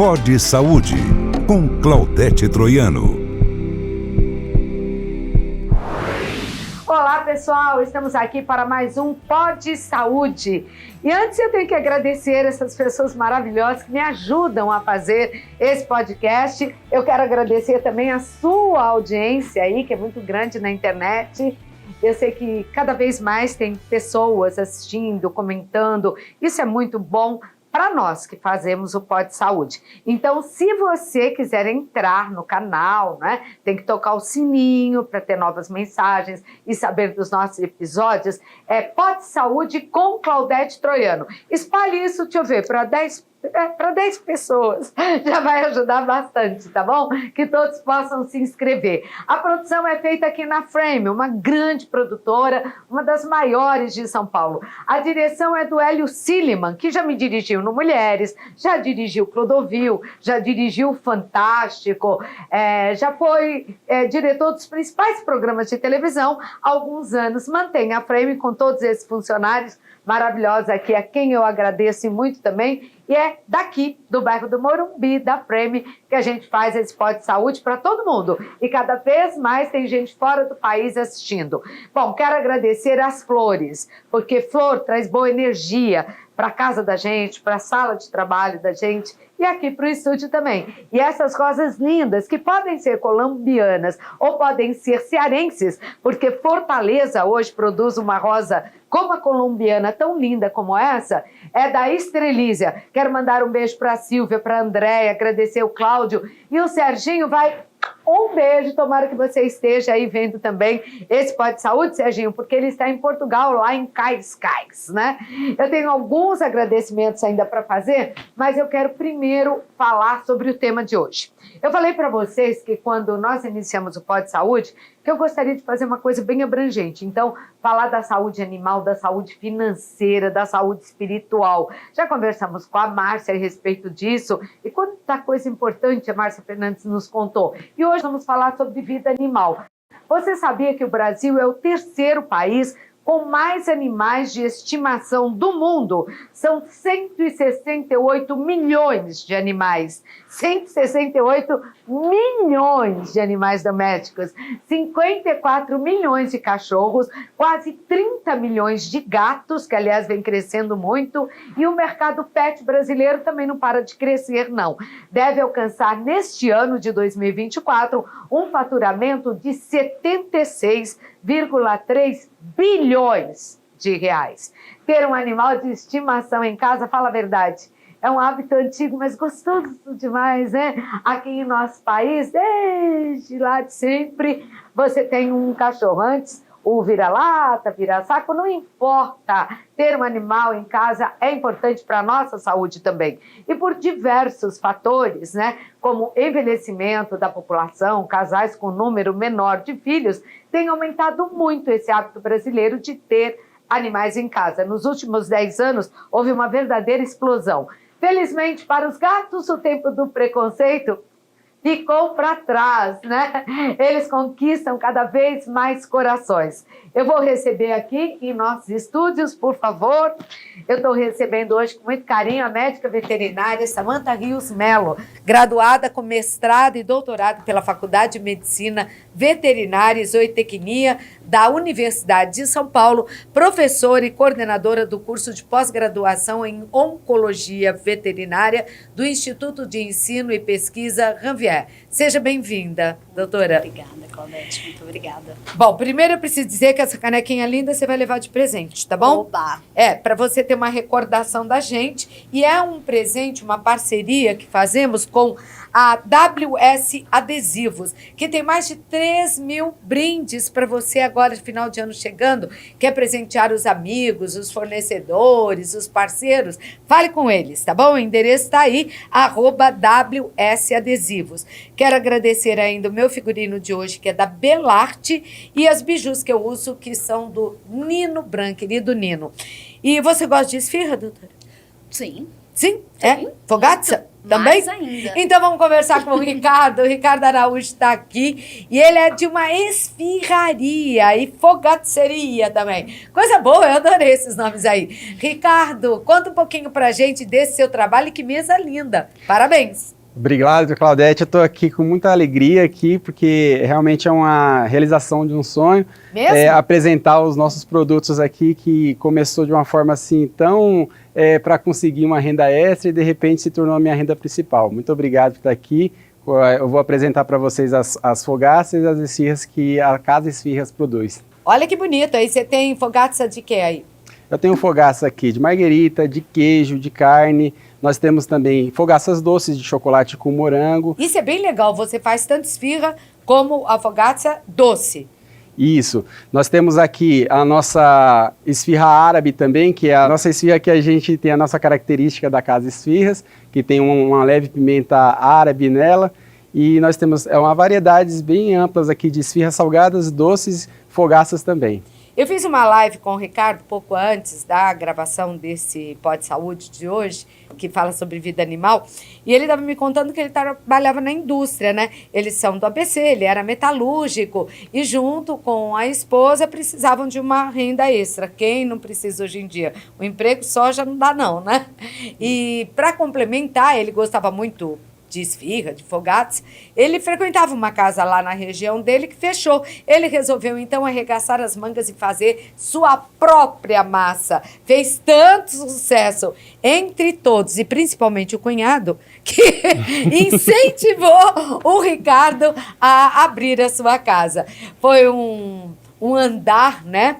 Pod Saúde, com Claudete Troiano. Olá, pessoal! Estamos aqui para mais um Pod Saúde. E antes eu tenho que agradecer essas pessoas maravilhosas que me ajudam a fazer esse podcast. Eu quero agradecer também a sua audiência aí, que é muito grande na internet. Eu sei que cada vez mais tem pessoas assistindo, comentando. Isso é muito bom para nós que fazemos o Pod Saúde. Então, se você quiser entrar no canal, né, tem que tocar o sininho para ter novas mensagens e saber dos nossos episódios. É Pod Saúde com Claudete Troiano. Espalhe isso, deixa eu ver, para 10 pessoas, já vai ajudar bastante, tá bom? Que todos possam se inscrever. A produção é feita aqui na Frame, uma grande produtora, uma das maiores de São Paulo. A direção é do Hélio Silliman, que já me dirigiu no Mulheres, já dirigiu Clodovil, já dirigiu Fantástico, já foi diretor dos principais programas de televisão há alguns anos. Mantém a Frame com todos esses funcionários maravilhosos aqui, a quem eu agradeço muito também. E é daqui, do bairro do Morumbi, da Frame, que a gente faz esse Pod Saúde para todo mundo. E cada vez mais tem gente fora do país assistindo. Bom, quero agradecer às flores, porque flor traz boa energia para a casa da gente, para a sala de trabalho da gente e aqui para o estúdio também. E essas rosas lindas, que podem ser colombianas ou podem ser cearenses, porque Fortaleza hoje produz uma rosa como a colombiana, tão linda como essa, é da Estrelízia. Quero mandar um beijo para a Silvia, para a Andréia, agradecer o Cláudio. E o Serginho vai... Um beijo, tomara que você esteja aí vendo também esse Pod Saúde, Serginho, porque ele está em Portugal, lá em Cascais, né? Eu tenho alguns agradecimentos ainda para fazer, mas eu quero primeiro falar sobre o tema de hoje. Eu falei para vocês que quando nós iniciamos o Pod Saúde, que eu gostaria de fazer uma coisa bem abrangente. Então, falar da saúde animal, da saúde financeira, da saúde espiritual. Já conversamos com a Márcia a respeito disso e quanta coisa importante a Márcia Fernandes nos contou. E hoje vamos falar sobre vida animal. Você sabia que o Brasil é o terceiro país com mais animais de estimação do mundo? São 168 milhões de animais. 168 milhões de animais domésticos. 54 milhões de cachorros. Quase 30 milhões de gatos, que aliás vem crescendo muito. E o mercado pet brasileiro também não para de crescer, não. Deve alcançar neste ano de 2024 um faturamento de 76,3 bilhões de reais. Ter um animal de estimação em casa, fala a verdade, é um hábito antigo, mas gostoso demais, né? Aqui em nosso país, desde lá de sempre, você tem um cachorro. Antes, o vira-lata, vira-saco, não importa. Ter um animal em casa é importante para a nossa saúde também. E por diversos fatores, né? Como envelhecimento da população, casais com número menor de filhos, tem aumentado muito esse hábito brasileiro de ter animais em casa. Nos últimos 10 anos, houve uma verdadeira explosão. Felizmente, para os gatos, o tempo do preconceito ficou para trás, né? Eles conquistam cada vez mais corações. Eu vou receber aqui em nossos estúdios, por favor. Eu estou recebendo hoje com muito carinho a médica veterinária Samantha Rios Melo, graduada com mestrado e doutorado pela Faculdade de Medicina Veterinária e Zootecnia da Universidade de São Paulo, professora e coordenadora do curso de pós-graduação em Oncologia Veterinária do Instituto de Ensino e Pesquisa Ranvier. Seja bem-vinda, doutora. Obrigada, Claudete, muito obrigada. Bom, primeiro eu preciso dizer que essa canequinha linda você vai levar de presente, tá bom? Oba! Para você ter uma recordação da gente. E é um presente, uma parceria que fazemos com a WS Adesivos, que tem mais de 3 mil brindes para você agora, de final de ano chegando, quer presentear os amigos, os fornecedores, os parceiros. Fale com eles, tá bom? O endereço está aí, @WS Adesivos. Quero agradecer ainda o meu figurino de hoje, que é da Belarte, e as bijus que eu uso, que são do Nino Branco, querido Nino. E você gosta de esfirra, doutora? Sim. Sim? É? Fogatza? Também? Mais ainda. Então vamos conversar com o Ricardo. O Ricardo Araújo está aqui e ele é de uma esfirraria e fogaceria também. Coisa boa, eu adorei esses nomes aí. Ricardo, conta um pouquinho pra gente desse seu trabalho e que mesa linda. Parabéns. Obrigado, Claudete. Eu estou aqui com muita alegria aqui, porque realmente é uma realização de um sonho. Mesmo? Apresentar os nossos produtos aqui, que começou de uma forma assim tão para conseguir uma renda extra e de repente se tornou a minha renda principal. Muito obrigado por estar aqui. Eu vou apresentar para vocês as fogaças e as esfirras que a Casa Esfirras produz. Olha que bonito. Aí você tem fogaça de quê aí? Eu tenho fogaça aqui de marguerita, de queijo, de carne. Nós temos também fogaças doces de chocolate com morango. Isso é bem legal. Você faz tanto esfirra como a fogaça doce. Isso. Nós temos aqui a nossa esfirra árabe também, que é a nossa esfirra que a gente tem a nossa característica da Casa Esfirras, que tem uma leve pimenta árabe nela. E nós temos uma variedades bem amplas aqui de esfirras salgadas, doces, fogaças também. Eu fiz uma live com o Ricardo pouco antes da gravação desse Pod Saúde de hoje, que fala sobre vida animal, e ele estava me contando que ele trabalhava na indústria, né? Eles são do ABC, ele era metalúrgico, e junto com a esposa precisavam de uma renda extra. Quem não precisa hoje em dia? O emprego só já não dá não, né? E para complementar, ele gostava muito de esfirra, de fogates, ele frequentava uma casa lá na região dele que fechou. Ele resolveu, então, arregaçar as mangas e fazer sua própria massa. Fez tanto sucesso entre todos, e principalmente o cunhado, que incentivou o Ricardo a abrir a sua casa. Foi um andar, né?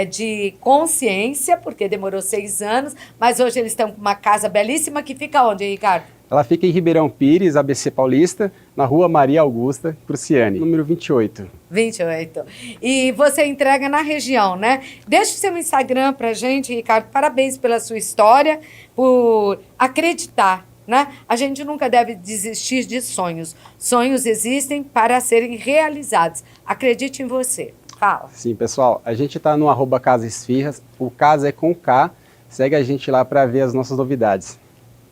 De consciência, porque demorou 6 anos, mas hoje eles estão com uma casa belíssima que fica onde, Ricardo? Ela fica em Ribeirão Pires, ABC Paulista, na rua Maria Augusta, Cruciane, número 28. 28. E você entrega na região, né? Deixa o seu Instagram pra gente, Ricardo. Parabéns pela sua história, por acreditar, né? A gente nunca deve desistir de sonhos. Sonhos existem para serem realizados. Acredite em você. Fala. Sim, pessoal, a gente está no @Casa Esfirras, o Casa é com K, segue a gente lá para ver as nossas novidades.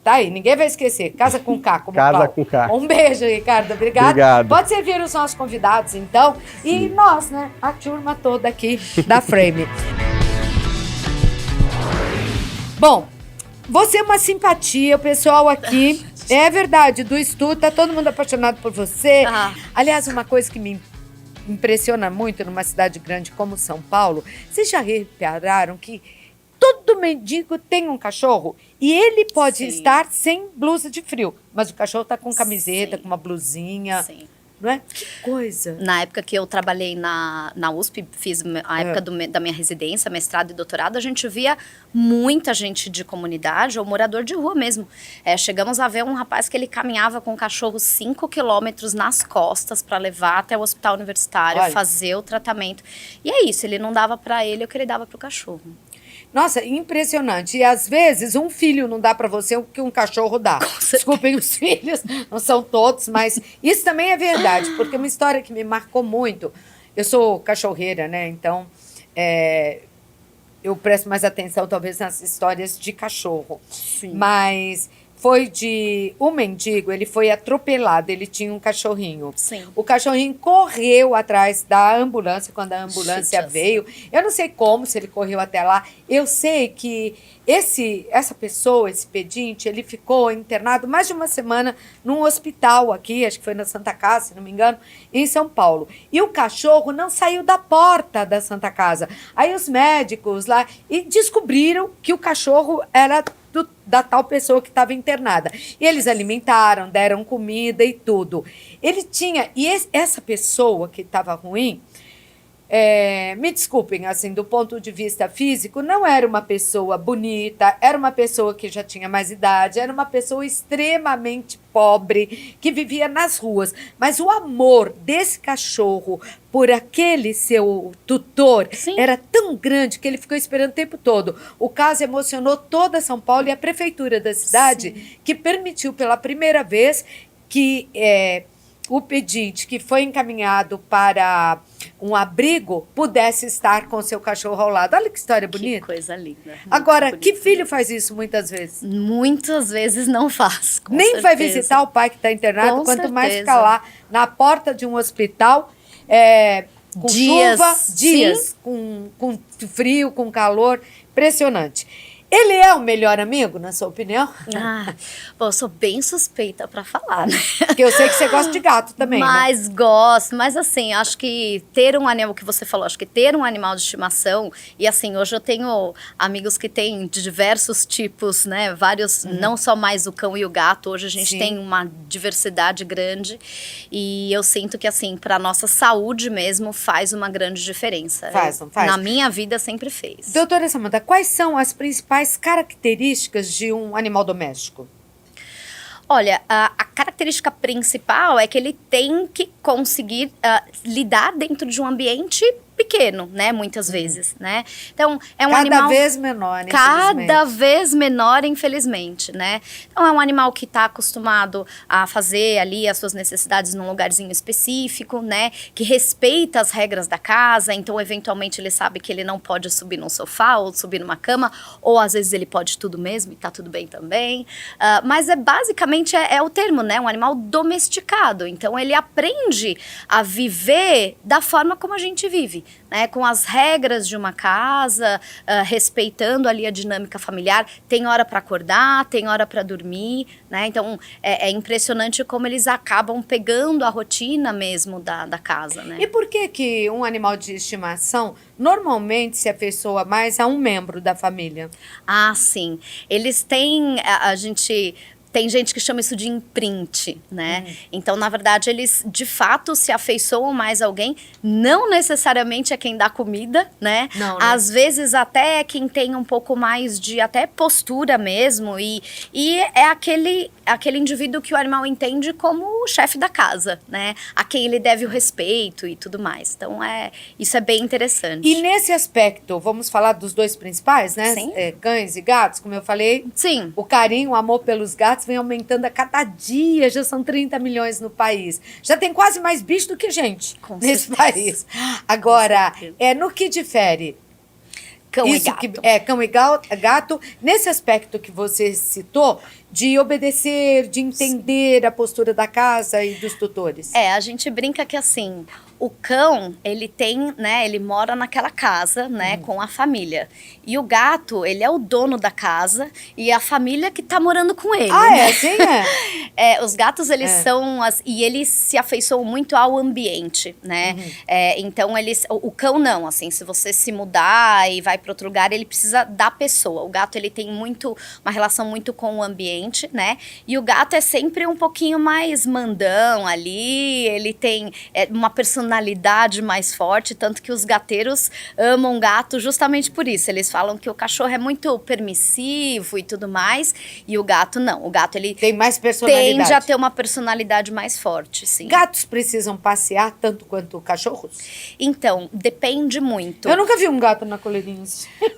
Tá aí, ninguém vai esquecer. Casa com K, como Casa Paulo. com K. Um beijo, Ricardo. Obrigado. Pode servir os nossos convidados, então. E nós, né? A turma toda aqui da Frame. Bom, você é uma simpatia, o pessoal aqui. É verdade, do estúdio, tá todo mundo apaixonado por você. Aliás, uma coisa que me impressiona muito numa cidade grande como São Paulo, vocês já repararam que todo mendigo tem um cachorro e ele pode estar sem blusa de frio, mas o cachorro tá com camiseta, com uma blusinha, não é? Que coisa! Na época que eu trabalhei na USP, fiz a época da minha residência, mestrado e doutorado, a gente via muita gente de comunidade ou morador de rua mesmo. Chegamos a ver um rapaz que ele caminhava com o cachorro 5 quilômetros nas costas para levar até o hospital universitário, fazer o tratamento. E é isso, ele não dava para ele o que ele dava para o cachorro. Nossa, impressionante. E às vezes um filho não dá para você o que um cachorro dá. Desculpem os filhos, não são todos, mas isso também é verdade, porque uma história que me marcou muito. Eu sou cachorreira, né? Então, eu presto mais atenção talvez nas histórias de cachorro. Sim. Mas foi de um mendigo, ele foi atropelado, ele tinha um cachorrinho. Sim. O cachorrinho correu atrás da ambulância, quando a ambulância veio. Eu não sei como, se ele correu até lá. Eu sei que essa pessoa, esse pedinte, ele ficou internado mais de uma semana num hospital aqui, acho que foi na Santa Casa, se não me engano, em São Paulo. E o cachorro não saiu da porta da Santa Casa. Aí os médicos lá e descobriram que o cachorro era da tal pessoa que estava internada. E eles alimentaram, deram comida e tudo. Ele tinha... E essa pessoa que estava ruim, me desculpem, assim, do ponto de vista físico, não era uma pessoa bonita, era uma pessoa que já tinha mais idade, era uma pessoa extremamente pobre, que vivia nas ruas. Mas o amor desse cachorro por aquele seu tutor era tão grande que ele ficou esperando o tempo todo. O caso emocionou toda São Paulo e a prefeitura da cidade, que permitiu pela primeira vez que o pedinte que foi encaminhado para um abrigo pudesse estar com seu cachorro ao lado. Olha que história bonita. Que coisa linda. Agora, Muito que bonita. filho faz isso muitas vezes? Muitas vezes não faz. Com Nem vai certeza. visitar o pai que está internado, Com quanto mais certeza. ficar lá na porta de um hospital, com Dias, chuva, dias, com frio, com calor. Impressionante. Ele é o melhor amigo, na sua opinião? Bom, eu sou bem suspeita pra falar, né? Porque eu sei que você gosta de gato também, né? Mas gosto, mas assim, acho que ter um animal, que você falou, acho que ter um animal de estimação, e assim, hoje eu tenho amigos que têm de diversos tipos, né, vários, não só mais o cão e o gato, hoje a gente Sim. tem uma diversidade grande, e eu sinto que assim, pra nossa saúde mesmo, faz uma grande diferença. Faz, não faz? Na minha vida sempre fez. Doutora Samanta, quais são as principais características de um animal doméstico? Olha, a característica principal é que ele tem que conseguir lidar dentro de um ambiente pequeno, né? Muitas vezes, né? Então, é um animal... Cada vez menor, Cada vez menor, infelizmente, né? Então, é um animal que está acostumado a fazer ali as suas necessidades num lugarzinho específico, né? Que respeita as regras da casa, então, eventualmente, ele sabe que ele não pode subir num sofá ou subir numa cama, ou às vezes ele pode tudo mesmo e tá tudo bem também. Mas basicamente é o termo, né? Um animal domesticado. Então, ele aprende a viver da forma como a gente vive, né, com as regras de uma casa, respeitando ali a dinâmica familiar. Tem hora para acordar, tem hora para dormir, né? Então é impressionante como eles acabam pegando a rotina mesmo da casa, né? E por que um animal de estimação normalmente se afeiçoa mais a um membro da família? Ah, sim. Eles têm, tem gente que chama isso de imprint, né? Então, na verdade, eles de fato se afeiçoam mais a alguém, não necessariamente é quem dá comida, né? Não, né? Às vezes até é quem tem um pouco mais de até postura mesmo, e é aquele indivíduo que o animal entende como o chefe da casa, né? A quem ele deve o respeito e tudo mais. Então, isso é bem interessante. E nesse aspecto, vamos falar dos dois principais, né? Sim. Cães e gatos, como eu falei. Sim. O carinho, o amor pelos gatos vem aumentando a cada dia, já são 30 milhões no país. Já tem quase mais bicho do que gente Com nesse certeza. país. Agora, Com certeza. no que difere Cão e isso gato. que cão e gato, nesse aspecto que você citou, de obedecer, de entender a postura da casa e dos tutores? A gente brinca que assim, o cão, ele tem, né, ele mora naquela casa, né, com a família. E o gato, ele é o dono da casa e a família que tá morando com ele. Ah, né? sim, é? Os gatos, eles são, e eles se afeiçoam muito ao ambiente, né? Então, o cão não, assim, se você se mudar e vai para outro lugar, ele precisa da pessoa. O gato, ele tem uma relação muito com o ambiente, né? E o gato é sempre um pouquinho mais mandão ali, ele tem uma personalidade mais forte, tanto que os gateiros amam gato justamente por isso. Eles falam que o cachorro é muito permissivo e tudo mais, e o gato não. O gato, ele Tem mais personalidade. tende a ter uma personalidade mais forte, sim. Gatos precisam passear tanto quanto cachorros? Então, depende muito. Eu nunca vi um gato na coleirinha.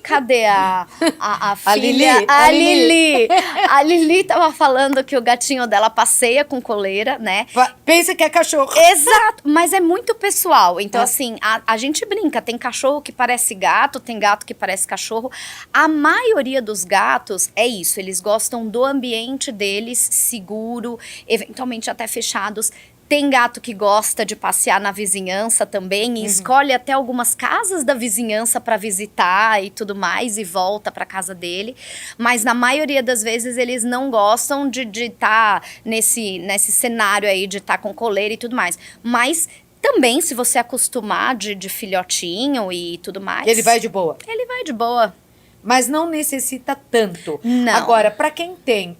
Cadê a A filha? Lili, A a Lili. Lili. A Lili tava falando que o gatinho dela passeia com coleira, né? Pensa que é cachorro. Exato, mas é muito pessoal. Então, assim, a gente brinca. Tem cachorro que parece gato, tem gato que parece cachorro. A maioria dos gatos é isso. Eles gostam do ambiente deles, seguro, eventualmente até fechados. Tem gato que gosta de passear na vizinhança também e escolhe até algumas casas da vizinhança para visitar e tudo mais e volta para casa dele. Mas na maioria das vezes eles não gostam de estar nesse cenário aí de estar com coleira e tudo mais. Mas também, se você acostumar de filhotinho e tudo mais... Ele vai de boa. Ele vai de boa. Mas não necessita tanto. Não. Agora, para quem tem,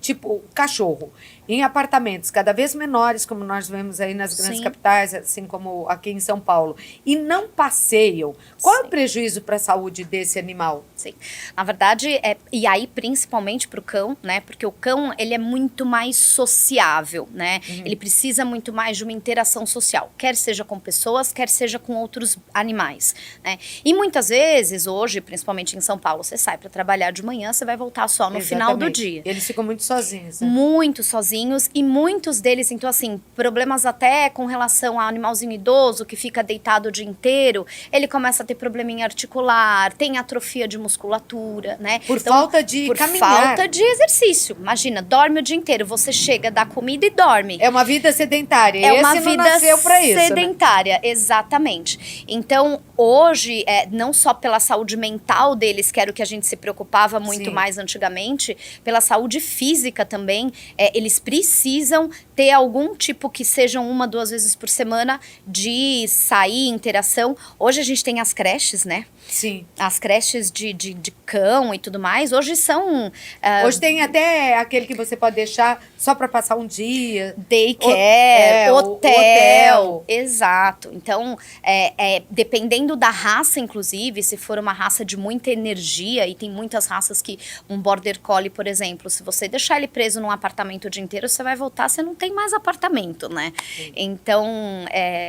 tipo, cachorro em apartamentos cada vez menores, como nós vemos aí nas grandes Sim. capitais, assim como aqui em São Paulo, e não passeiam, qual é o Sim. prejuízo para a saúde desse animal? Sim. Na verdade, e aí principalmente pro cão, né? Porque o cão, ele é muito mais sociável, né? Ele precisa muito mais de uma interação social, quer seja com pessoas, quer seja com outros animais, né? E muitas vezes, hoje, principalmente em São Paulo, você sai para trabalhar de manhã, você vai voltar só no final do Exatamente. dia. Eles ficam muito sozinhos, né? Muito sozinhos. animaizinhos e muitos deles, então assim, problemas até com relação ao animalzinho idoso que fica deitado o dia inteiro, ele começa a ter probleminha articular, tem atrofia de musculatura, né? Por falta de por caminhar. falta de exercício. Imagina, dorme o dia inteiro, você chega, dá comida e dorme. É uma vida sedentária. É uma Esse não vida nasceu pra isso, né? sedentária, exatamente. Então, hoje, não só pela saúde mental deles, que era o que a gente se preocupava muito Sim. mais antigamente, pela saúde física também, eles precisam ter algum tipo que sejam 1, 2 vezes por semana de sair, interação. Hoje a gente tem as creches, né? Sim. As creches de cão e tudo mais, hoje são... Hoje tem até aquele que você pode deixar só para passar um dia. Daycare, hotel. hotel. Exato. Então, dependendo da raça, inclusive, se for uma raça de muita energia, e tem muitas raças que um Border Collie, por exemplo, se você deixar ele preso num apartamento o dia inteiro, você vai voltar, você não tem mais apartamento, né? Sim. Então,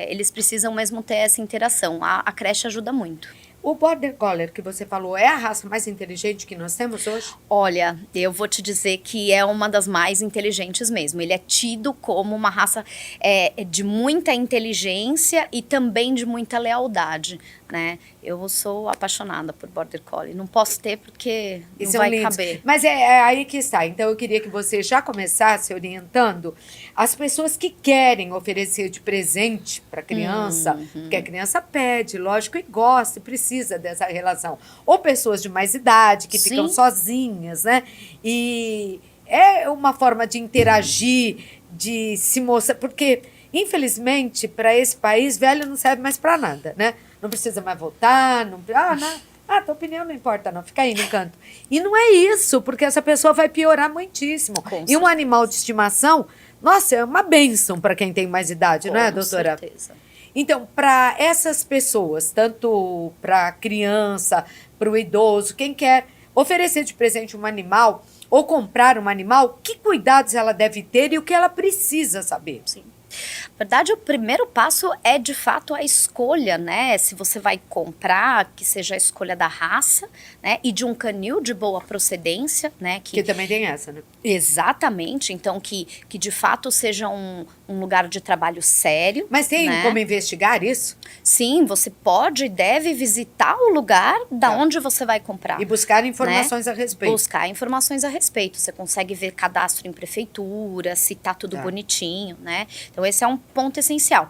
eles precisam mesmo ter essa interação. A creche ajuda muito. O Border Collie que você falou é a raça mais inteligente que nós temos hoje? Olha, eu vou te dizer que é uma das mais inteligentes mesmo. Ele é tido como uma raça de muita inteligência e também de muita lealdade, né? Eu sou apaixonada por Border Collie. Não posso ter porque não vai caber. Mas é aí que está. Então, eu queria que você já começasse orientando as pessoas que querem oferecer de presente para a criança, porque a criança pede, lógico, e gosta, e precisa dessa relação. Ou pessoas de mais idade, que ficam sozinhas, né? E é uma forma de interagir, de se mostrar, porque, infelizmente, para esse país, velho não serve mais para nada, né? Não precisa mais votar, não... tua opinião não importa não, fica aí no canto. E não é isso, porque essa pessoa vai piorar muitíssimo. E um animal de estimação, nossa, é uma bênção para quem tem mais idade, não é, doutora? Com certeza. Então, para essas pessoas, tanto para a criança, para o idoso, quem quer oferecer de presente um animal ou comprar um animal, que cuidados ela deve ter e o que ela precisa saber? Sim. Na verdade, o primeiro passo é, de fato, a escolha, né? Se você vai comprar, que seja a escolha da raça, né? E de um canil de boa procedência, né? Que também tem essa, né? Exatamente. Então, que de fato seja um lugar de trabalho sério. Mas tem como investigar isso? Sim, você pode e deve visitar o lugar da onde você vai comprar. E buscar informações a respeito. Buscar informações a respeito. Você consegue ver cadastro em prefeitura, se tá tudo bonitinho, né? Então, esse é um ponto essencial.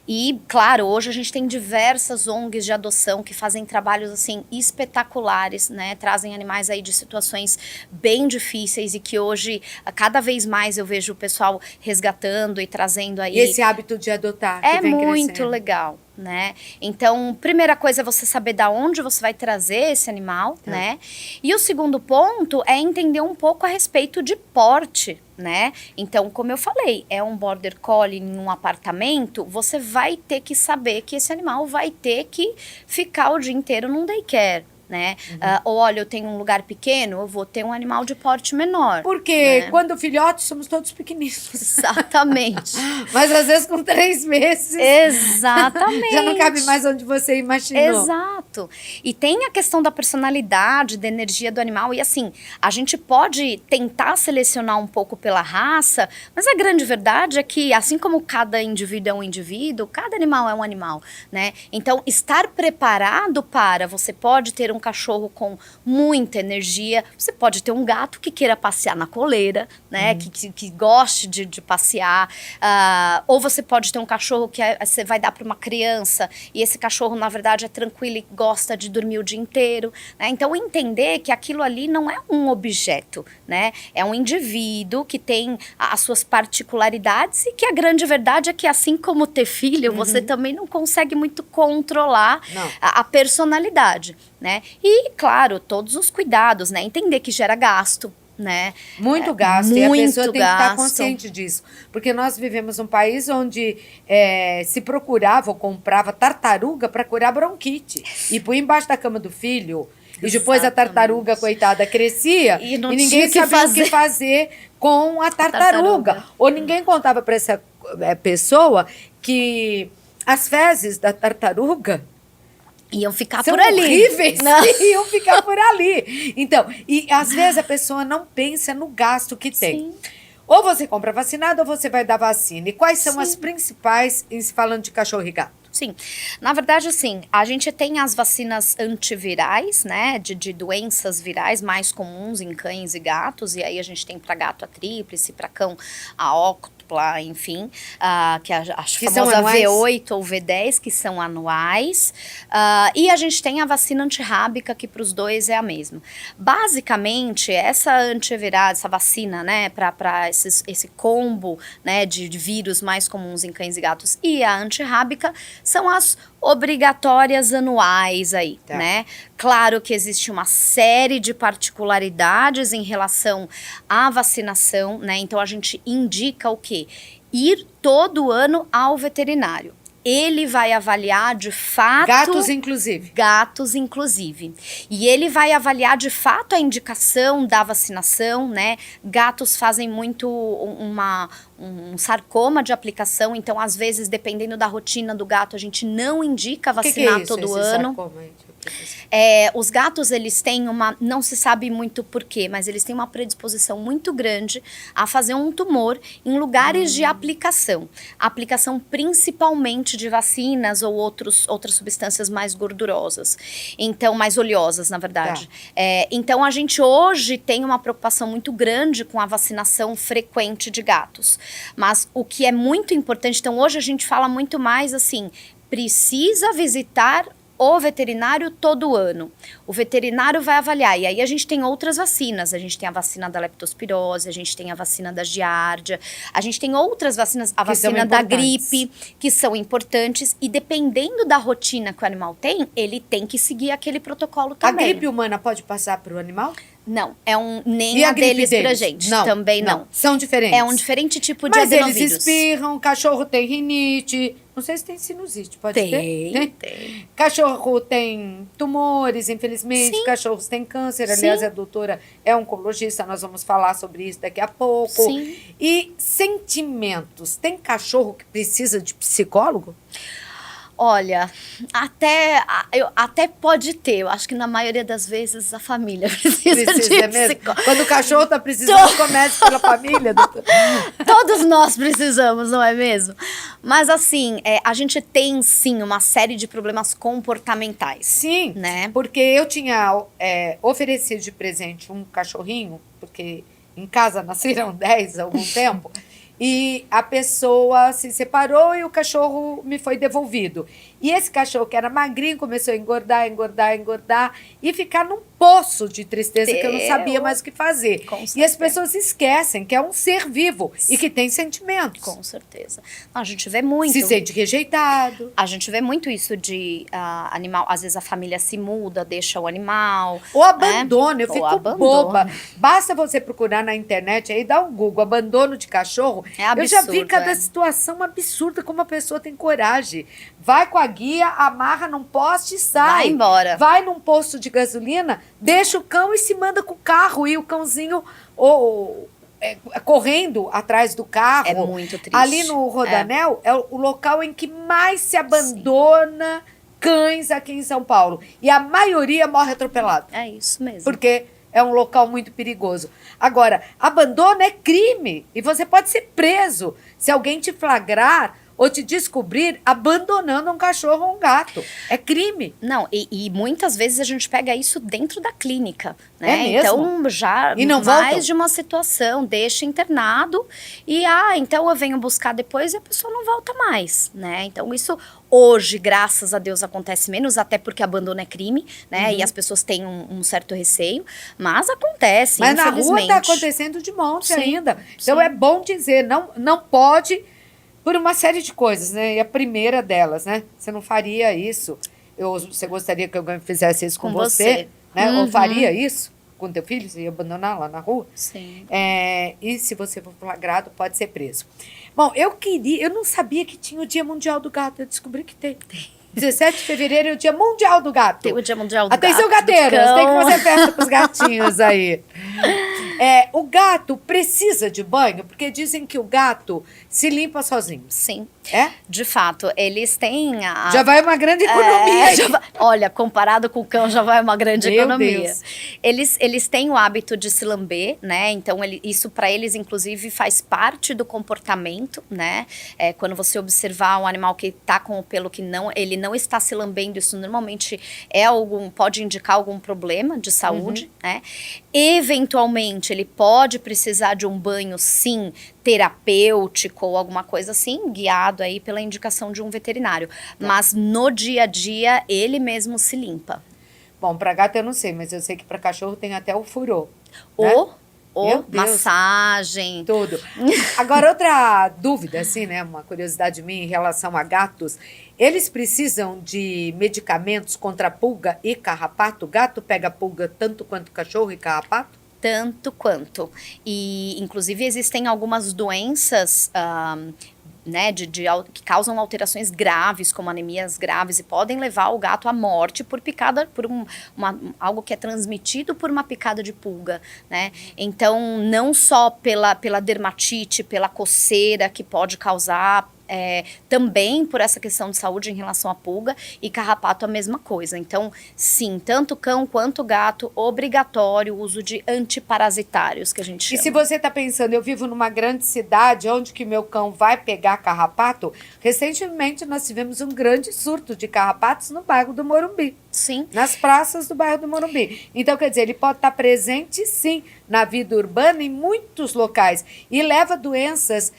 E, claro, hoje a gente tem diversas ONGs de adoção que fazem trabalhos, assim, espetaculares, né? Trazem animais aí de situações bem difíceis e que hoje, cada vez mais, eu vejo o pessoal resgatando e trazendo aí... E esse hábito de adotar que vem muito crescendo. legal, né? Então, primeira coisa é você saber da onde você vai trazer esse animal, né? E o segundo ponto é entender um pouco a respeito de porte, né? Então, como eu falei, é um Border Collie em um apartamento, você vai ter que saber que esse animal vai ter que ficar o dia inteiro num daycare, né? Ou olha, eu tenho um lugar pequeno, eu vou ter um animal de porte menor. Porque quando filhotes somos todos pequeninos. Exatamente. Mas às vezes com 3 meses. Exatamente. Já não cabe mais onde você imaginou. Exato. E tem a questão da personalidade, da energia do animal. E assim, a gente pode tentar selecionar um pouco pela raça, mas a grande verdade é que, assim como cada indivíduo é um indivíduo, cada animal é um animal, né? Então, estar preparado para... Você pode ter um cachorro com muita energia, você pode ter um gato que queira passear na coleira, né? Que goste de passear. Ou você pode ter um cachorro que você vai dar para uma criança e esse cachorro, na verdade, é tranquilo e gosta de dormir o dia inteiro, né? Então, entender que aquilo ali não é um objeto, né? É um indivíduo que tem as suas particularidades e que a grande verdade é que, assim como ter filho, você também não consegue muito controlar a personalidade, né? E, claro, todos os cuidados, né? Entender que gera gasto, né? Muito gasto, muito e a pessoa tem que estar gasto. consciente disso. Porque nós vivemos num país onde se procurava ou comprava tartaruga para curar bronquite. E põe embaixo da cama do filho. E depois a tartaruga, coitada, crescia e ninguém sabia o que fazer com a tartaruga. Ou ninguém contava para essa pessoa que as fezes da tartaruga iam ficar são por ali. horríveis, iam ficar por ali. Então, e às vezes a pessoa não pensa no gasto que tem. Sim. Ou você compra vacinado ou você vai dar vacina. E quais são Sim. as principais, falando de cachorro e gato? Sim, na verdade, assim, a gente tem as vacinas antivirais, né, de doenças virais mais comuns em cães e gatos, e aí a gente tem para gato a tríplice, para cão a óctupla, enfim, que a famosa V8 ou V10, que são anuais, e a gente tem a vacina antirrábica, que para os dois é a mesma. Basicamente, essa antiviral, essa vacina, né, para esse combo, né, de vírus mais comuns em cães e gatos e a antirrábica, são as obrigatórias anuais aí, Tá. né? Claro que existe uma série de particularidades em relação à vacinação, né? Então a gente indica o quê? Ir todo ano ao veterinário. Ele vai avaliar de fato... Gatos, inclusive. Gatos, inclusive. E ele vai avaliar de fato a indicação da vacinação, né? Gatos fazem muito um sarcoma de aplicação, então às vezes, dependendo da rotina do gato, a gente não indica vacinar que é isso, todo esse ano. sarcoma aí? Os gatos, eles têm não se sabe muito por quê, mas eles têm uma predisposição muito grande a fazer um tumor em lugares de aplicação. Aplicação principalmente de vacinas ou outras substâncias mais gordurosas. Então, mais oleosas, na verdade. Então, a gente hoje tem uma preocupação muito grande com a vacinação frequente de gatos. Mas o que é muito importante, então hoje a gente fala muito mais assim, precisa visitar o veterinário todo ano. O veterinário vai avaliar. E aí a gente tem outras vacinas. A gente tem a vacina da leptospirose, a gente tem a vacina da giardia, a gente tem outras vacinas, a vacina da gripe, que são importantes. E dependendo da rotina que o animal tem, ele tem que seguir aquele protocolo também. A gripe humana pode passar para o animal? Não, nem a deles pra gente. Não, também não. São diferentes. É um diferente tipo de Mas adenovírus. eles espirram, cachorro tem rinite. Não sei se tem sinusite, pode ter? Tem. Cachorro tem tumores, infelizmente. Sim. Cachorros têm câncer. Aliás, Sim. a doutora é oncologista, nós vamos falar sobre isso daqui a pouco. Sim. E sentimentos. Tem cachorro que precisa de psicólogo? Olha, até pode ter. Eu acho que na maioria das vezes a família precisa de mesmo? psicólogo. Quando o cachorro está precisando, começa pela família, doutora. Todos nós precisamos, não é mesmo? Mas assim, a gente tem sim uma série de problemas comportamentais. Sim, né? Porque eu tinha oferecido de presente um cachorrinho, porque em casa nasceram 10 há algum tempo, e a pessoa se separou e o cachorro me foi devolvido. E esse cachorro, que era magrinho, começou a engordar e ficar num poço de tristeza que eu não sabia mais o que fazer. E as pessoas esquecem que é um ser vivo e que tem sentimentos. Com certeza. Não, a gente vê muito. Se sente rejeitado. A gente vê muito isso de animal. Às vezes a família se muda, deixa o animal. Ou abandona, eu Ou fico abandona. boba. Basta você procurar na internet aí, dá um Google, abandono de cachorro. É absurdo, eu já vi cada situação absurda, como a pessoa tem coragem. Vai com a guia, amarra num poste e sai. Vai embora. Vai num posto de gasolina, deixa o cão e se manda com o carro. E o cãozinho correndo atrás do carro. É muito triste. Ali no Rodanel é o local em que mais se abandona cães aqui em São Paulo. E a maioria morre atropelado. É isso mesmo. Porque é um local muito perigoso. Agora, abandono é crime. E você pode ser preso se alguém te flagrar ou te descobrir abandonando um cachorro ou um gato. É crime. Não, e muitas vezes a gente pega isso dentro da clínica, né? É mesmo? Então, já E não mais voltam? de uma situação, deixa internado e, então eu venho buscar depois e a pessoa não volta mais, né? Então, isso hoje, graças a Deus, acontece menos, até porque abandono é crime, né? E as pessoas têm um certo receio, mas acontece, Mas na infelizmente. rua está acontecendo de monte Sim, ainda. Então sim. é bom dizer, não pode, por uma série de coisas, né? E a primeira delas, né? Você não faria isso. Você gostaria que alguém fizesse isso com você? Né? Ou faria isso com teu filho? Você ia abandonar lá na rua? Sim. E se você for flagrado, pode ser preso. Bom, eu não sabia que tinha o Dia Mundial do Gato. Eu descobri que tem. 17 de fevereiro é o Dia Mundial do Gato. Tem o Dia Mundial do Atenção, Gato, do gateiros, cão. tem que fazer festa pros gatinhos aí. O gato precisa de banho, porque dizem que o gato se limpa sozinho. Sim. É? De fato, eles têm Já vai uma grande economia. Olha, comparado com o cão, já vai uma grande Meu economia. Deus. Eles têm o hábito de se lamber, né? Então, isso para eles, inclusive, faz parte do comportamento, né? Quando você observar um animal que tá com o pelo que ele não está se lambendo, isso normalmente pode indicar algum problema de saúde, né? Eventualmente, ele pode precisar de um banho, sim, terapêutico ou alguma coisa assim, guiado aí pela indicação de um veterinário. Mas no dia a dia, ele mesmo se limpa. Bom, para gato eu não sei, mas eu sei que para cachorro tem até o furô. Ou Meu Deus. massagem. Tudo. Agora, outra dúvida, assim, né? Uma curiosidade minha em relação a gatos. Eles precisam de medicamentos contra pulga e carrapato? O gato pega pulga tanto quanto cachorro e carrapato? Tanto quanto. E, inclusive, existem algumas doenças né, que causam alterações graves, como anemias graves, e podem levar o gato à morte por picada, por algo que é transmitido por uma picada de pulga, né? Então, não só pela dermatite, pela coceira que pode causar, também por essa questão de saúde em relação à pulga, e carrapato a mesma coisa. Então, sim, tanto cão quanto gato, obrigatório o uso de antiparasitários, que a gente chama. E se você está pensando, eu vivo numa grande cidade, onde que meu cão vai pegar carrapato? Recentemente nós tivemos um grande surto de carrapatos no bairro do Morumbi. Sim. Nas praças do bairro do Morumbi. Então, quer dizer, ele pode estar presente, sim, na vida urbana em muitos locais. E leva doenças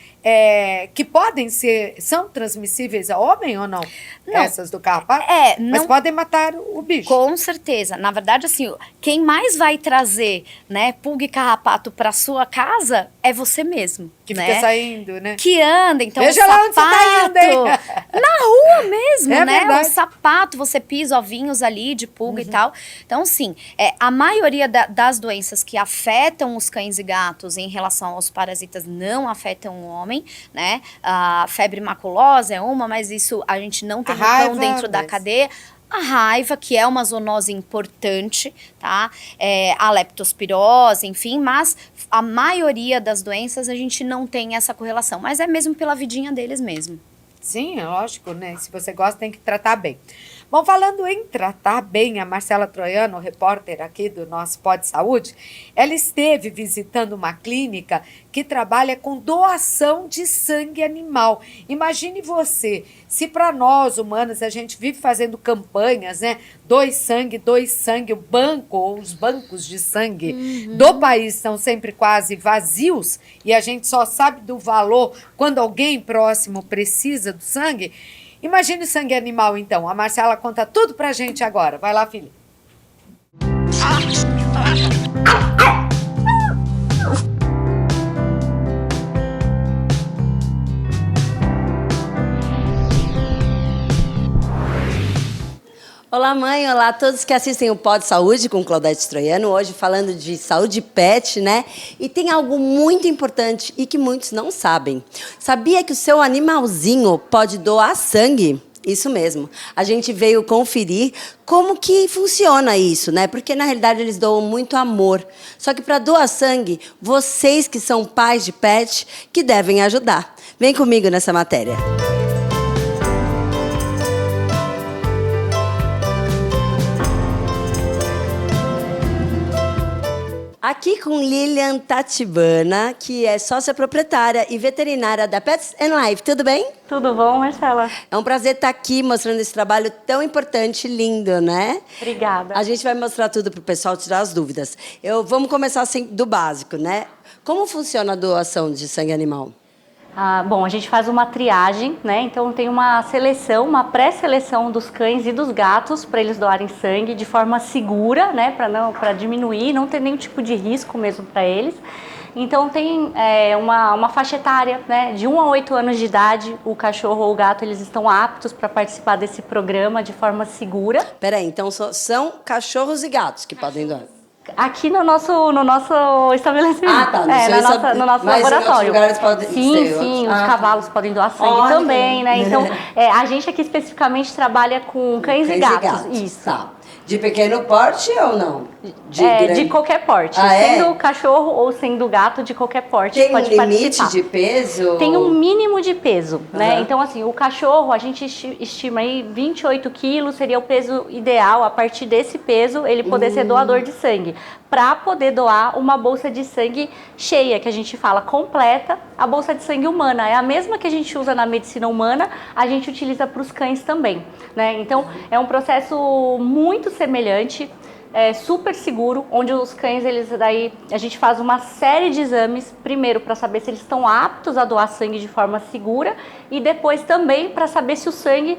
que são transmissíveis a homem ou não? Não. Essas do carrapato? Mas podem matar o bicho. Com certeza. Na verdade, assim, quem mais vai trazer, né, pulga e carrapato para sua casa é você mesmo. Que né? fica saindo, né? Que anda, então Veja o lá onde sapato, você tá indo, hein? na rua mesmo, né? Verdade. O sapato, você pisa ovinhos ali de pulga e tal. Então, sim, a maioria das doenças que afetam os cães e gatos em relação aos parasitas não afetam o homem, né? A febre maculosa é uma, mas isso a gente não tem cão dentro da cadeia. A raiva, que é uma zoonose importante, tá? A leptospirose, enfim, mas a maioria das doenças a gente não tem essa correlação, mas é mesmo pela vidinha deles mesmo. Sim, é lógico, né? Se você gosta, tem que tratar bem. Bom, falando em tratar bem, a Marcela Troiano, repórter aqui do nosso Pod Saúde, ela esteve visitando uma clínica que trabalha com doação de sangue animal. Imagine você, se para nós humanos a gente vive fazendo campanhas, né? Doe sangue, o banco ou os bancos de sangue do país são sempre quase vazios e a gente só sabe do valor quando alguém próximo precisa do sangue. Imagine o sangue animal, então. A Marcela conta tudo pra gente agora. Vai lá, filha. Olá, mãe. Olá a todos que assistem o Pod Saúde com Claudete Troiano. Hoje falando de saúde pet, né? E tem algo muito importante e que muitos não sabem. Sabia que o seu animalzinho pode doar sangue? Isso mesmo. A gente veio conferir como que funciona isso, né? Porque, na realidade, eles doam muito amor. Só que, para doar sangue, vocês que são pais de pet, que devem ajudar. Vem comigo nessa matéria. Aqui com Lilian Tatibana, que é sócia proprietária e veterinária da Pets and Life. Tudo bem? Tudo bom, Marcela? É um prazer estar aqui mostrando esse trabalho tão importante e lindo, né? Obrigada. A gente vai mostrar tudo para o pessoal tirar as dúvidas. Vamos começar assim, do básico, né? Como funciona a doação de sangue animal? Bom, a gente faz uma triagem, né? Então tem uma seleção, uma pré-seleção dos cães e dos gatos para eles doarem sangue de forma segura, né? Para diminuir, não ter nenhum tipo de risco mesmo para eles. Então tem uma faixa etária, né? De 1 a 8 anos de idade, o cachorro ou o gato eles estão aptos para participar desse programa de forma segura. Peraí, então são cachorros e gatos que podem doar? Aqui no nosso estabelecimento. Ah, tá. No nosso mas laboratório. Em outros lugares podem Sim, os cavalos podem doar sangue também, né? Então, a gente aqui especificamente trabalha com cães e gatos. Isso. Tá. De pequeno porte ou não? De qualquer porte. Sendo cachorro ou sendo gato, de qualquer porte. Tem pode um limite participar. de peso? Tem um mínimo de peso, né? Então, assim, o cachorro, a gente estima aí 28 quilos seria o peso ideal. A partir desse peso, ele poder ser doador de sangue. Para poder doar uma bolsa de sangue cheia, que a gente fala completa, a bolsa de sangue humana. É a mesma que a gente usa na medicina humana, a gente utiliza para os cães também, né? Então, é um processo muito semelhante, super seguro, onde os cães, a gente faz uma série de exames, primeiro para saber se eles estão aptos a doar sangue de forma segura e depois também para saber se o sangue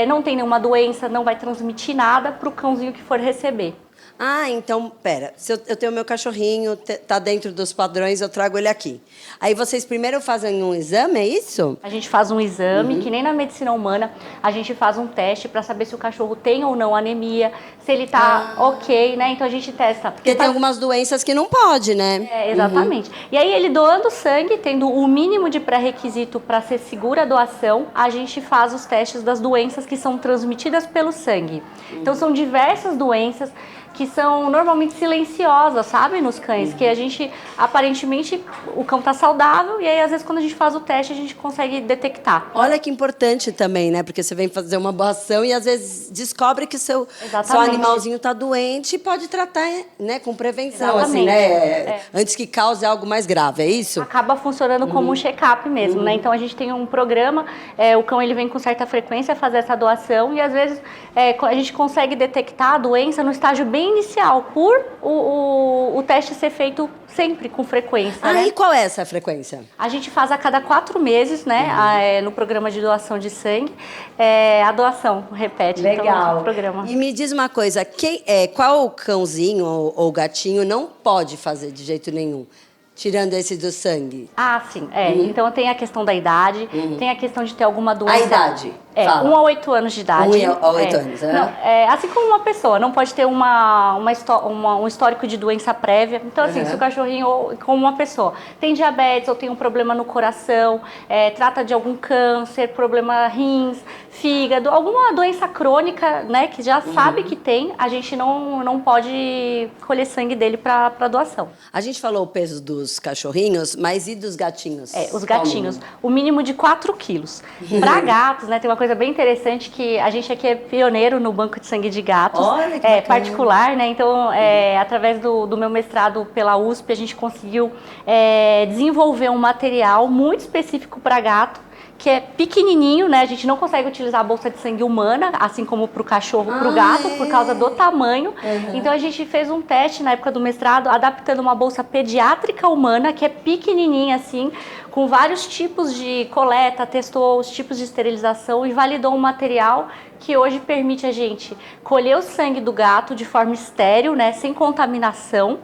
não tem nenhuma doença, não vai transmitir nada para o cãozinho que for receber. Ah, então, pera. Se eu tenho meu cachorrinho, tá dentro dos padrões, eu trago ele aqui. Aí vocês primeiro fazem um exame, é isso? A gente faz um exame, que nem na medicina humana, a gente faz um teste para saber se o cachorro tem ou não anemia, se ele tá ok, né? Então a gente testa. Porque tem algumas doenças que não pode, né? Exatamente. E aí ele doando sangue, tendo o mínimo de pré-requisito para ser segura a doação, a gente faz os testes das doenças que são transmitidas pelo sangue. Então são diversas doenças que são normalmente silenciosas, sabe, nos cães, que a gente, aparentemente, o cão tá saudável, e aí, às vezes, quando a gente faz o teste, a gente consegue detectar. Olha que importante também, né, porque você vem fazer uma boa ação e, às vezes, descobre que seu animalzinho tá doente e pode tratar, né, com prevenção, assim, né, antes que cause algo mais grave, é isso? Acaba funcionando como um check-up mesmo, né, então a gente tem um programa, o cão, ele vem com certa frequência fazer essa doação, e, às vezes, a gente consegue detectar a doença no estágio bem inicial, por o teste ser feito sempre com frequência. Ah, né? E qual é essa frequência? A gente faz a cada 4 meses, né? No programa de doação de sangue, a doação repete. Legal. Então, no programa. E me diz uma coisa, qual cãozinho ou gatinho não pode fazer de jeito nenhum? Tirando esse do sangue. Ah, sim. Então tem a questão da idade, tem a questão de ter alguma doença. A idade. 1 a 8 anos de idade. 1 a 8 anos, Não, assim como uma pessoa, não pode ter um histórico de doença prévia. Então, assim, se o cachorrinho, como uma pessoa, tem diabetes ou tem um problema no coração, trata de algum câncer, problema rins, fígado, alguma doença crônica, né, que já sabe que tem, a gente não pode colher sangue dele para doação. A gente falou o peso dos cachorrinhos, mas e dos gatinhos? Os gatinhos, o mínimo de 4 quilos. Para gatos, né, tem uma coisa bem interessante que a gente aqui é pioneiro no banco de sangue de gatos. Olha, que particular, né? Então, através do meu mestrado pela USP, a gente conseguiu desenvolver um material muito específico para gato, que é pequenininho, né? A gente não consegue utilizar a bolsa de sangue humana, assim como para o cachorro, para o gato, por causa do tamanho. Então, a gente fez um teste na época do mestrado, adaptando uma bolsa pediátrica humana, que é pequenininha, assim, com vários tipos de coleta, testou os tipos de esterilização e validou um material que hoje permite a gente colher o sangue do gato de forma estéril, né? Sem contaminação,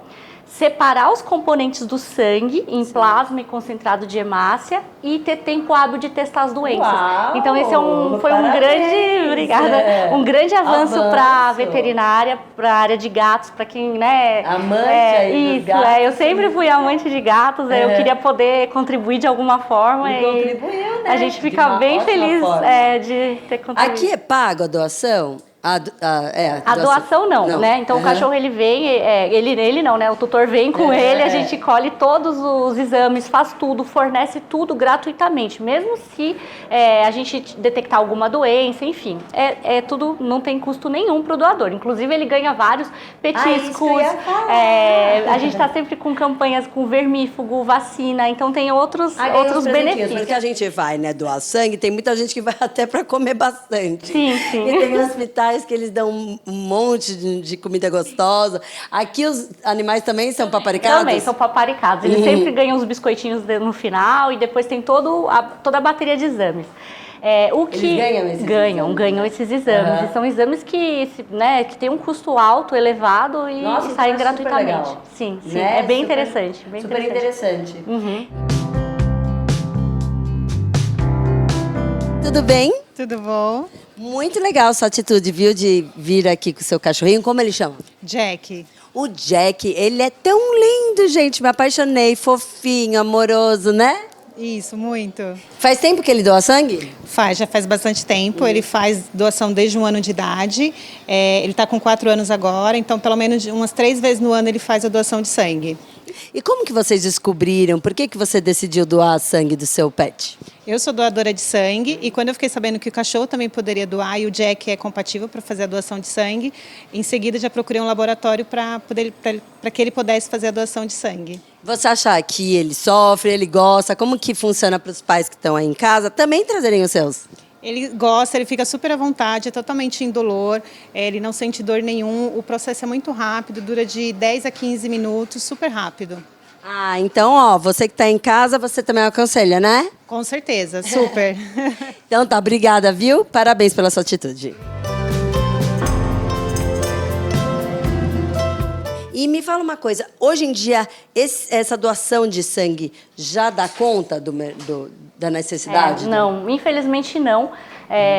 separar os componentes do sangue em plasma e concentrado de hemácia e ter tempo hábil de testar as doenças. Uau, então esse foi um grande, obrigada, um grande avanço para a veterinária, para a área de gatos, para quem, né, amante aí dos gatos. Eu sempre fui amante de gatos, eu queria poder contribuir de alguma forma e contribuiu, né? A gente fica bem feliz de ter contribuído. Aqui é pago a doação? A doação não, né? Então o cachorro ele vem, ele não, né? O tutor vem com ele, a gente colhe todos os exames, faz tudo, fornece tudo gratuitamente, mesmo se a gente detectar alguma doença, enfim, tudo, não tem custo nenhum para o doador. Inclusive ele ganha vários petiscos. A gente está sempre com campanhas com vermífugo, vacina, então tem outros benefícios. Porque a gente vai, né, doar sangue, tem muita gente que vai até para comer bastante. Sim. E tem hospitais que eles dão um monte de comida gostosa. Aqui os animais também são paparicados? Também são paparicados. Eles sempre ganham os biscoitinhos no final e depois tem toda a bateria de exames. Eles ganham esses exames. E são exames que tem um custo alto, elevado e saem gratuitamente. Sim, né? É bem interessante. Super interessante. Tudo bem? Tudo bom? Muito legal sua atitude, viu, de vir aqui com o seu cachorrinho. Como ele chama? Jack. O Jack, ele é tão lindo, gente. Me apaixonei, fofinho, amoroso, né? Isso, muito. Faz tempo que ele doa sangue? Já faz bastante tempo. Ele faz doação desde 1 ano de idade. Ele está com 4 anos agora, então pelo menos umas 3 vezes no ano ele faz a doação de sangue. E como que vocês descobriram? Por que você decidiu doar sangue do seu pet? Eu sou doadora de sangue e quando eu fiquei sabendo que o cachorro também poderia doar e o Jack é compatível para fazer a doação de sangue, em seguida já procurei um laboratório para que ele pudesse fazer a doação de sangue. Você acha que ele sofre, ele gosta? Como que funciona para os pais que estão aí em casa também trazerem os seus? Ele gosta, ele fica super à vontade, é totalmente indolor, ele não sente dor nenhum, o processo é muito rápido, dura de 10 a 15 minutos, super rápido. Ah, então, ó, você que está em casa, você também aconselha, né? Com certeza, super. Então tá, obrigada, viu? Parabéns pela sua atitude. E me fala uma coisa, hoje em dia, essa doação de sangue já dá conta da necessidade? Não, infelizmente não.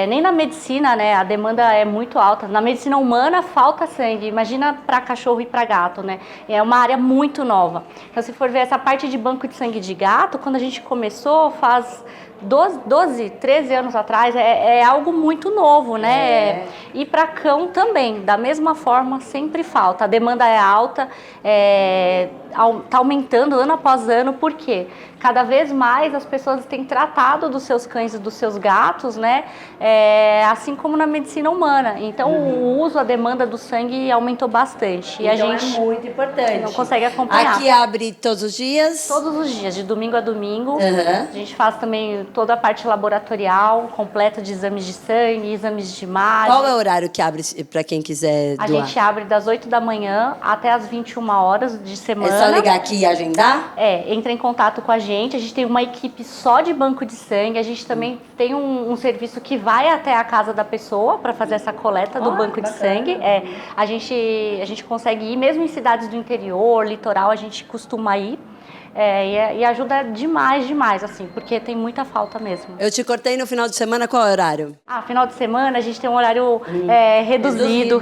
Nem na medicina, né, a demanda é muito alta. Na medicina humana falta sangue, imagina para cachorro e para gato, né? É uma área muito nova. Então, se for ver essa parte de banco de sangue de gato, quando a gente começou, faz 12, 13 anos atrás, é algo muito novo, né? E para cão também, da mesma forma, sempre falta. A demanda é alta, tá aumentando ano após ano, por quê? Cada vez mais as pessoas têm tratado dos seus cães e dos seus gatos, né? Assim como na medicina humana. Então, o uso, a demanda do sangue aumentou bastante. E Então a gente é muito importante. não consegue acompanhar. Aqui abre todos os dias? Todos os dias, de domingo a domingo. A gente faz também toda a parte laboratorial, completa de exames de sangue, exames de imagem. Qual é o horário que abre para quem quiser doar? A gente abre das 8 da manhã até as 21 horas de semana. É só ligar aqui e agendar? Entra em contato com a gente tem uma equipe só de banco de sangue, a gente também tem um serviço que vai até a casa da pessoa para fazer essa coleta do banco de sangue. A gente consegue ir, mesmo em cidades do interior, litoral, a gente costuma ir. E ajuda demais, assim, porque tem muita falta mesmo. Eu te cortei no final de semana, qual é o horário? Final de semana a gente tem um horário reduzido.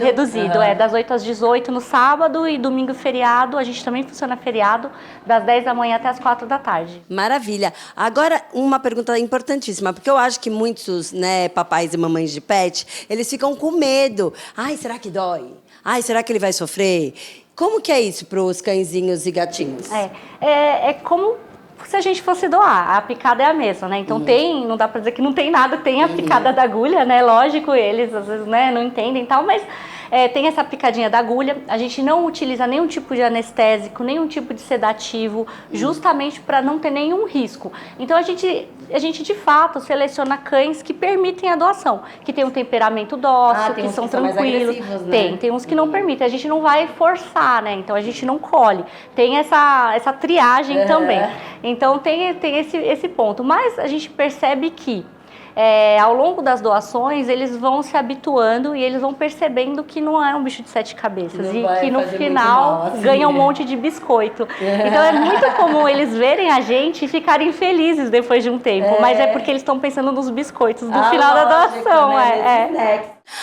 Das 8 às 18 no sábado e domingo feriado. A gente também funciona feriado, das 10 da manhã até as 4 da tarde. Maravilha. Agora, uma pergunta importantíssima, porque eu acho que muitos, né, papais e mamães de pet, eles ficam com medo. Ai, será que dói? Ai, será que ele vai sofrer? Como que é isso para os cãezinhos e gatinhos? É como se a gente fosse doar. A picada é a mesma, né? Então não dá para dizer que não tem nada, tem a picada da agulha, né? Lógico, eles às vezes, né, não entendem e tal, mas tem essa picadinha da agulha. A gente não utiliza nenhum tipo de anestésico, nenhum tipo de sedativo, justamente para não ter nenhum risco. Então a gente de fato seleciona cães que permitem a doação, que tem um temperamento dócil, que são tranquilos. Né? Tem uns que não permitem, a gente não vai forçar, né? Então a gente não colhe. Tem essa triagem também. Então tem esse ponto. Mas a gente percebe que ao longo das doações, eles vão se habituando e eles vão percebendo que não é um bicho de 7 cabeças e que no final ganha um monte de biscoito. Então é muito comum eles verem a gente e ficarem felizes depois de um tempo, mas é porque eles estão pensando nos biscoitos do final da doação.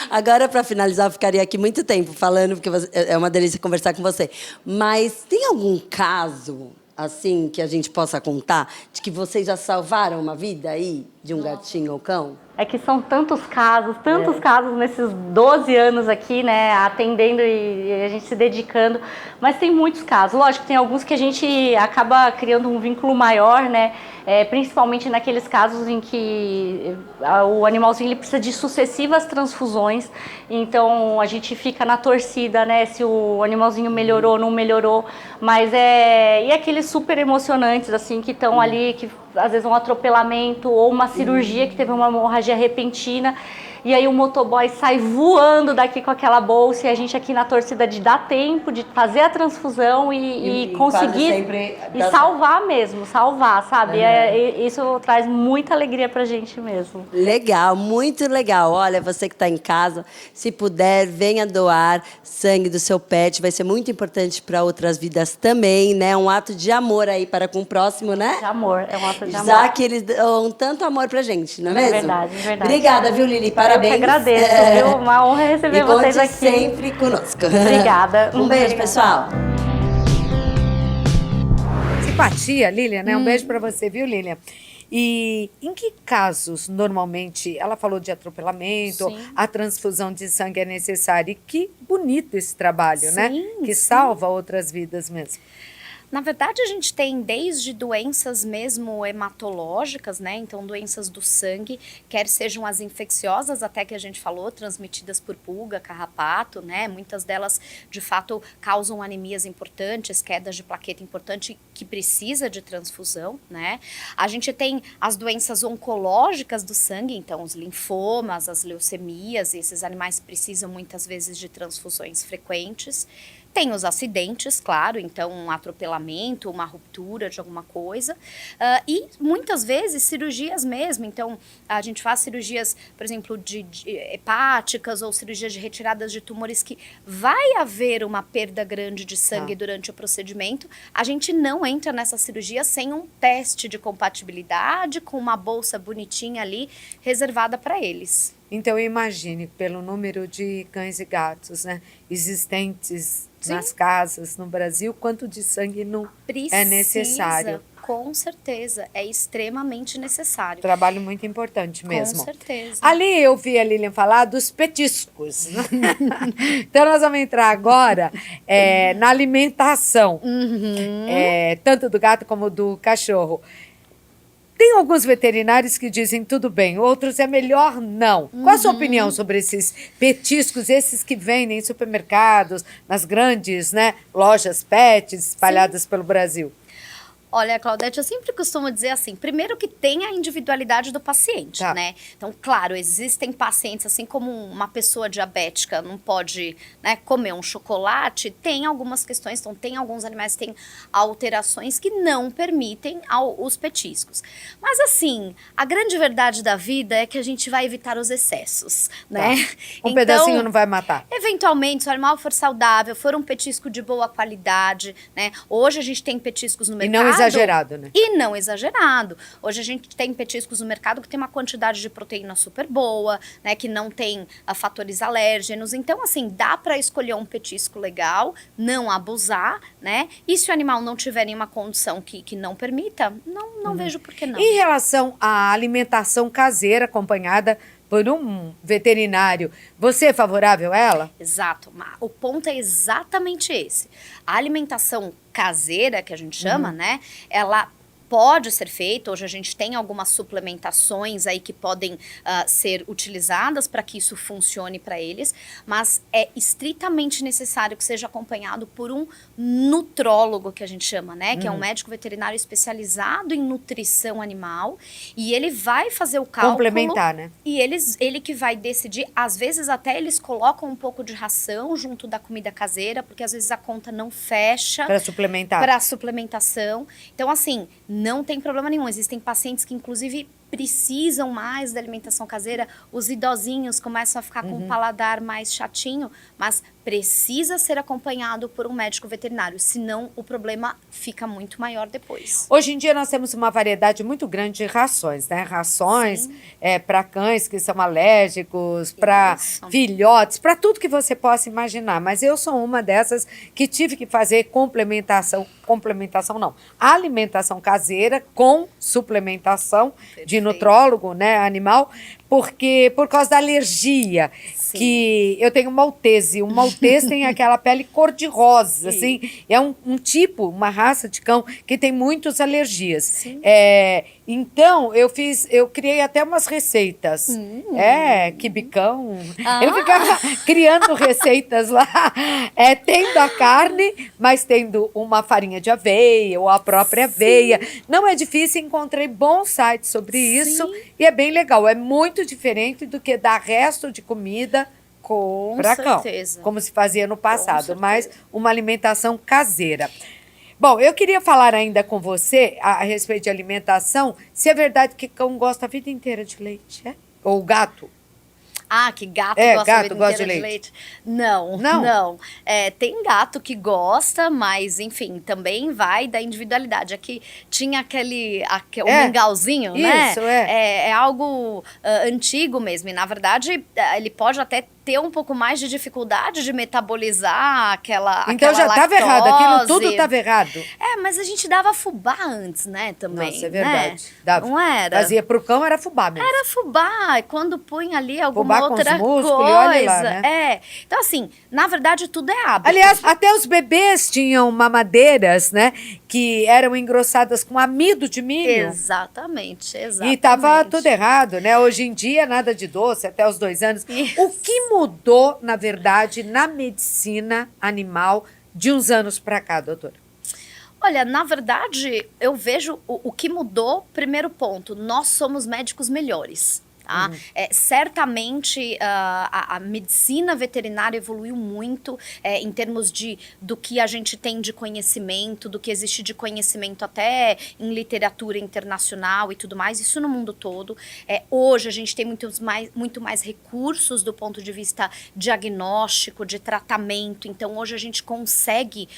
Agora, para finalizar, eu ficaria aqui muito tempo falando, porque é uma delícia conversar com você. Mas tem algum caso, assim, que a gente possa contar, de que vocês já salvaram uma vida aí de um gatinho ou cão? É que são tantos casos nesses 12 anos aqui, né, atendendo e a gente se dedicando, mas tem muitos casos. Lógico, tem alguns que a gente acaba criando um vínculo maior, né, principalmente naqueles casos em que o animalzinho ele precisa de sucessivas transfusões, então a gente fica na torcida, né, se o animalzinho melhorou ou não melhorou, mas e aqueles super emocionantes, assim, que estão ali, que às vezes um atropelamento ou uma cirurgia que teve uma hemorragia repentina e aí o motoboy sai voando daqui com aquela bolsa e a gente aqui na torcida de dar tempo de fazer a transfusão e conseguir e salvar, sabe? Isso traz muita alegria pra gente mesmo. Legal, muito legal. Olha, você que está em casa, se puder, venha doar sangue do seu pet, vai ser muito importante para outras vidas também, né? Um ato de amor aí para com o próximo, né? De amor, é um ato de amor. Já que eles dão tanto amor pra gente, não é mesmo? Verdade. Obrigada, viu, Lili? Parabéns. Eu que agradeço, viu? Uma honra receber vocês aqui. Sempre conosco. Obrigada. Um beijo, pessoal. simpatia, Lilian, né? Um beijo para você, viu, Lilian? E em que casos, normalmente, ela falou de atropelamento, Sim. a transfusão de sangue é necessária. E que bonito esse trabalho, né? Sim, Que sim. salva outras vidas mesmo. Na verdade, a gente tem desde doenças mesmo hematológicas, né? Então, doenças do sangue, quer sejam as infecciosas, até que a gente falou, transmitidas por pulga, carrapato, né? Muitas delas, de fato, causam anemias importantes, quedas de plaqueta importante, que precisa de transfusão, né? A gente tem as doenças oncológicas do sangue, então, os linfomas, as leucemias, esses animais precisam muitas vezes de transfusões frequentes. Tem os acidentes, claro, então um atropelamento, uma ruptura de alguma coisa. E muitas vezes cirurgias mesmo. Então, a gente faz cirurgias, por exemplo, de hepáticas ou cirurgias de retiradas de tumores que vai haver uma perda grande de sangue durante o procedimento. A gente não entra nessa cirurgia sem um teste de compatibilidade, com uma bolsa bonitinha ali reservada para eles. Então, imagine, pelo número de cães e gatos, né, existentes nas casas no Brasil, quanto de sangue não é necessário. Com certeza, é extremamente necessário. Trabalho muito importante mesmo. Com certeza. Ali eu vi a Lilian falar dos petiscos. Então nós vamos entrar agora na alimentação, tanto do gato como do cachorro. Tem alguns veterinários que dizem tudo bem, outros é melhor não. Qual a sua opinião sobre esses petiscos, esses que vendem em supermercados, nas grandes, né, lojas pets espalhadas pelo Brasil? Olha, Claudete, eu sempre costumo dizer assim, primeiro que tem a individualidade do paciente, né? Então, claro, existem pacientes, assim como uma pessoa diabética não pode, né, comer um chocolate, tem algumas questões, então tem alguns animais que têm alterações que não permitem os petiscos. Mas assim, a grande verdade da vida é que a gente vai evitar os excessos, né? Um pedacinho não vai matar. Eventualmente, se o animal for saudável, for um petisco de boa qualidade, né? Hoje a gente tem petiscos no mercado. E não exagerado, né? E não exagerado. Hoje a gente tem petiscos no mercado que tem uma quantidade de proteína super boa, né? Que não tem fatores alérgenos. Então, assim, dá para escolher um petisco legal, não abusar, né? E se o animal não tiver nenhuma condição que não permita, não vejo por que não. Em relação à alimentação caseira acompanhada por um veterinário, você é favorável a ela? Exato. O ponto é exatamente esse. A alimentação caseira, que a gente chama, né? Ela pode ser feita. Hoje a gente tem algumas suplementações aí que podem ser utilizadas para que isso funcione para eles, mas é estritamente necessário que seja acompanhado por um nutrólogo, que a gente chama, né? Que é um médico veterinário especializado em nutrição animal, e ele vai fazer o cálculo. Complementar, né? E ele que vai decidir, às vezes até eles colocam um pouco de ração junto da comida caseira, porque às vezes a conta não fecha. Para suplementar. Para suplementação. Então, assim, não tem problema nenhum. Existem pacientes que, inclusive, precisam mais da alimentação caseira. Os idosinhos começam a ficar com o paladar mais chatinho, mas precisa ser acompanhado por um médico veterinário, senão o problema fica muito maior depois. Hoje em dia nós temos uma variedade muito grande de rações, né? Rações para cães que são alérgicos, para filhotes, para tudo que você possa imaginar. Mas eu sou uma dessas que tive que fazer complementação não, alimentação caseira com suplementação de nutrólogo, né, animal, porque por causa da alergia. Sim. Que eu tenho maltese. O maltese tem aquela pele cor-de-rosa, assim. É um tipo, uma raça de cão que tem muitas alergias. Sim. Então, eu criei até umas receitas. Quibicão. Eu ficava criando receitas lá, tendo a carne, mas tendo uma farinha de aveia ou a própria aveia. Não é difícil, encontrei bons sites sobre isso e é bem legal. É muito diferente do que dar resto de comida para cão, como se fazia no passado, mas uma alimentação caseira. Bom, eu queria falar ainda com você a respeito de alimentação, se é verdade que cão gosta a vida inteira de leite, ou gato. Ah, que gato gosta de leite. Não. Tem gato que gosta, mas, enfim, também vai da individualidade. Aqui tinha o mingauzinho, né? Isso, É algo antigo mesmo. E, na verdade, ele pode até ter um pouco mais de dificuldade de metabolizar aquela Então já estava errado, aquilo tudo estava errado. Mas a gente dava fubá antes, né, também. Nossa, é verdade. Né? Dava. Não era? Fazia pro cão, era fubá mesmo. Era fubá, e quando punha ali alguma Fubá com outra os músculos, coisa. e olha lá, né? Então, assim, na verdade, tudo é hábito. Aliás, até os bebês tinham mamadeiras, né? Que eram engrossadas com amido de milho. Exatamente. E estava tudo errado, né? Hoje em dia, nada de doce, até os 2 anos. Isso. O que mudou, na verdade, na medicina animal de uns anos para cá, doutora? Olha, na verdade, eu vejo o que mudou, primeiro ponto, nós somos médicos melhores. Tá? Certamente a medicina veterinária evoluiu muito em termos do que a gente tem de conhecimento, do que existe de conhecimento até em literatura internacional e tudo mais, isso no mundo todo. Hoje a gente tem muito mais recursos do ponto de vista diagnóstico, de tratamento, então hoje a gente consegue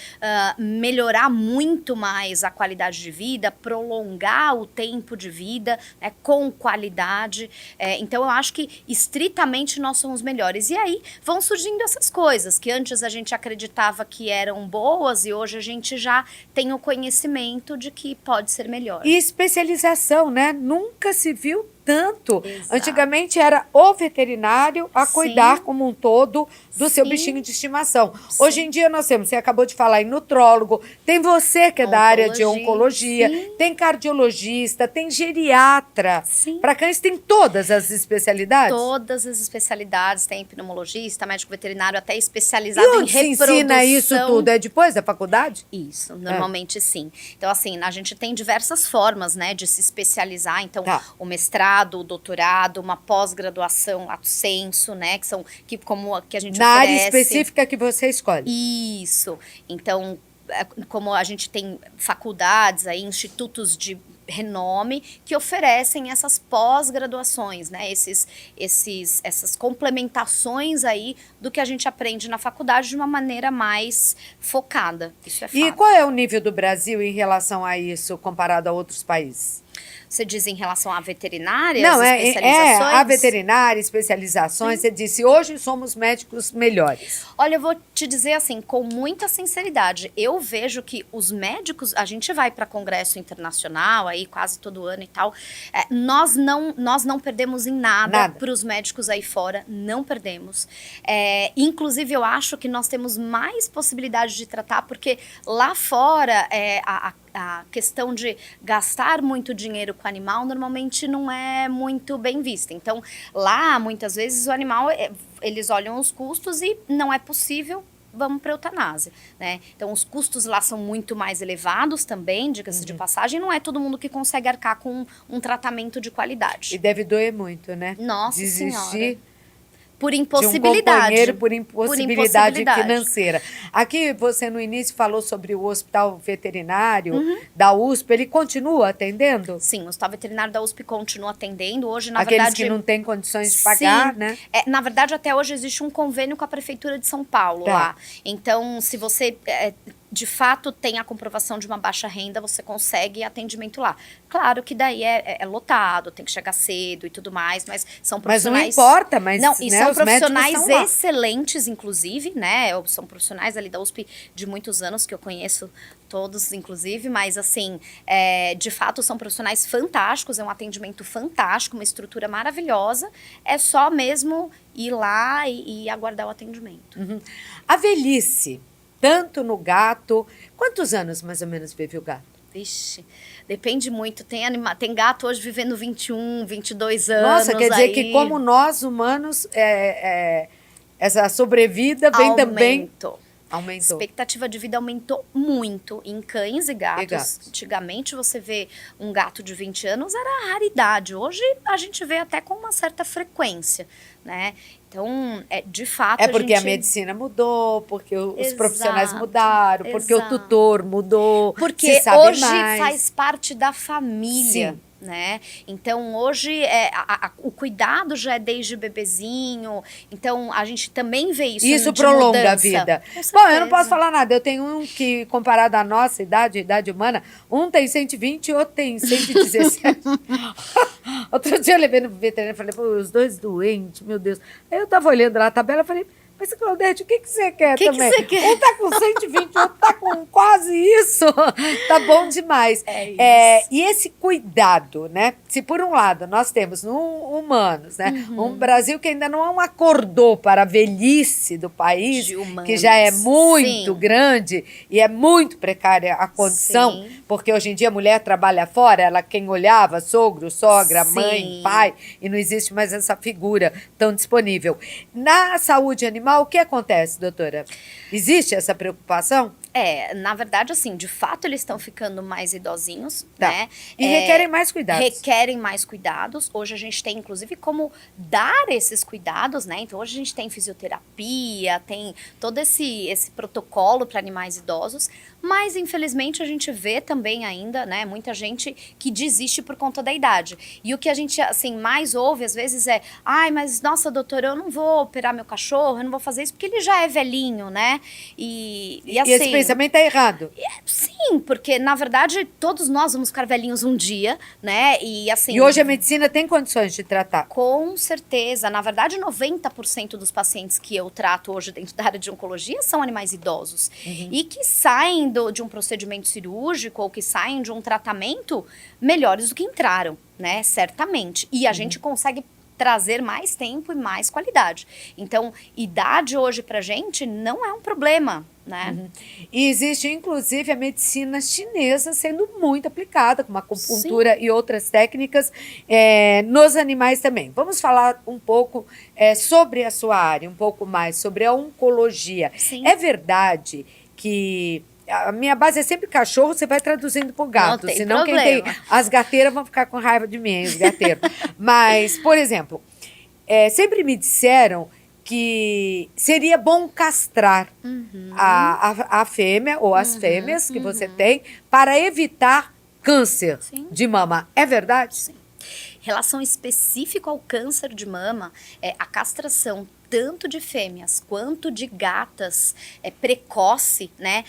melhorar muito mais a qualidade de vida, prolongar o tempo de vida, né, com qualidade. Então eu acho que estritamente nós somos melhores. E aí vão surgindo essas coisas que antes a gente acreditava que eram boas e hoje a gente já tem o conhecimento de que pode ser melhor. E especialização, né? Nunca se viu tanto. Exato. Antigamente era o veterinário a cuidar como um todo do seu bichinho de estimação. Sim. Hoje em dia nós temos, você acabou de falar em nutrólogo, tem você que é da área de oncologia, Sim. tem cardiologista, tem geriatra. Sim. Para cães tem todas as especialidades? Todas as especialidades, tem pneumologista, médico veterinário, até especializado E em onde se reprodução. ensina isso tudo? É depois da faculdade? Isso, normalmente sim. Então, assim, a gente tem diversas formas, né, de se especializar. Então, o mestrado, o doutorado, uma pós-graduação, lato sensu, né, que a gente Na área oferece. específica que você escolhe. Isso. Então, como a gente tem faculdades aí, institutos de renome que oferecem essas pós-graduações, né? Essas complementações aí do que a gente aprende na faculdade de uma maneira mais focada. Isso é fato. E qual é o nível do Brasil em relação a isso comparado a outros países? Você diz em relação à veterinária, Não, especializações? a veterinária, especializações. Você disse, hoje somos médicos melhores. Olha, eu vou te dizer assim, com muita sinceridade, eu vejo que os médicos, a gente vai para congresso internacional aí quase todo ano e tal, nós não perdemos em nada para os médicos aí fora, não perdemos. Inclusive, eu acho que nós temos mais possibilidade de tratar, porque lá fora a questão de gastar muito dinheiro com o animal normalmente não é muito bem vista. Então, lá, muitas vezes, o animal, eles olham os custos e não é possível, vamos para a eutanásia, né? Então, os custos lá são muito mais elevados também, diga-se de passagem, não é todo mundo que consegue arcar com um tratamento de qualidade. E deve doer muito, né? Nossa Desistir Senhora. Por impossibilidade. De um companheiro por impossibilidade financeira. Aqui você no início falou sobre o hospital veterinário da USP, ele continua atendendo? Sim, o hospital veterinário da USP continua atendendo. Hoje, na Aqueles verdade... que não têm condições de pagar, sim, né? Na verdade, até hoje existe um convênio com a Prefeitura de São Paulo lá. Então, se você... de fato, tem a comprovação de uma baixa renda, você consegue atendimento lá. Claro que daí é lotado, tem que chegar cedo e tudo mais, mas são profissionais... Mas não importa, mas não, e são os médicos profissionais estão lá. excelentes, inclusive, né? São profissionais ali da USP de muitos anos, que eu conheço todos, inclusive, mas assim, de fato são profissionais fantásticos, é um atendimento fantástico, uma estrutura maravilhosa, é só mesmo ir lá e aguardar o atendimento. A velhice, tanto no gato, quantos anos mais ou menos vive o gato? Vixe, depende muito, tem gato hoje vivendo 21, 22 anos. Nossa, quer dizer aí... que como nós humanos, essa sobrevida vem também... Aumentou. A expectativa de vida aumentou muito em cães e gatos. Antigamente, você vê um gato de 20 anos, era raridade. Hoje, a gente vê até com uma certa frequência, né? Então, de fato, porque a medicina mudou, porque os profissionais mudaram, porque o tutor mudou, porque se sabe hoje mais. faz parte da família. Sim. né? Então, hoje, o cuidado já é desde bebezinho. Então, a gente também vê isso Isso de prolonga mudança. a vida. Com Bom, eu não posso certeza. falar nada. Eu tenho um que, comparado à nossa idade humana, um tem 120 e outro tem 117. Outro dia eu levei no veterinário e falei, pô, os dois doentes, meu Deus. Aí eu tava olhando lá a tabela e falei, mas Claudete, o que você quer Que também? você quer? Um tá com 120, outro tá com quase isso. Tá bom demais. É isso. E esse cuidado, né? Se por um lado nós temos no humanos, né? Uhum. Um Brasil que ainda não acordou para a velhice do país, De humanos. que já é muito Sim. grande e é muito precária a condição, Sim. porque hoje em dia a mulher trabalha fora, ela quem olhava, sogro, sogra, Sim. mãe, pai, e não existe mais essa figura tão disponível. Na saúde animal, o que acontece, doutora? Existe essa preocupação? Na verdade, assim, de fato eles estão ficando mais idosinhos, Tá. né? E requerem mais cuidados. Requerem mais cuidados. Hoje a gente tem, inclusive, como dar esses cuidados, né? Então, hoje a gente tem fisioterapia, tem todo esse protocolo para animais idosos, mas, infelizmente, a gente vê também ainda, né, muita gente que desiste por conta da idade. E o que a gente, assim, mais ouve, às vezes, ai, mas, nossa, doutora, eu não vou operar meu cachorro, eu não vou fazer isso, porque ele já é velhinho, né? E assim... E esse pensamento é errado. Sim, porque na verdade todos nós vamos ficar velhinhos um dia, né? E assim. E hoje a medicina tem condições de tratar. Com certeza. Na verdade, 90% dos pacientes que eu trato hoje dentro da área de oncologia são animais idosos. E que saem de um procedimento cirúrgico ou que saem de um tratamento melhores do que entraram, né? Certamente. E a gente consegue trazer mais tempo e mais qualidade. Então, idade hoje pra gente não é um problema, né? E existe, inclusive, a medicina chinesa sendo muito aplicada, com acupuntura e outras técnicas, nos animais também. Vamos falar um pouco sobre a sua área, um pouco mais sobre a oncologia. Sim. É verdade que a minha base é sempre cachorro, você vai traduzindo por gato, tem senão quem problema. tem as gateiras vão ficar com raiva de mim, os gateiros. Mas, por exemplo, sempre me disseram que seria bom castrar a fêmea ou as fêmeas que você tem para evitar câncer Sim. de mama. É verdade? Sim. Relação específica ao câncer de mama, a castração tanto de fêmeas quanto de gatas precoce, né?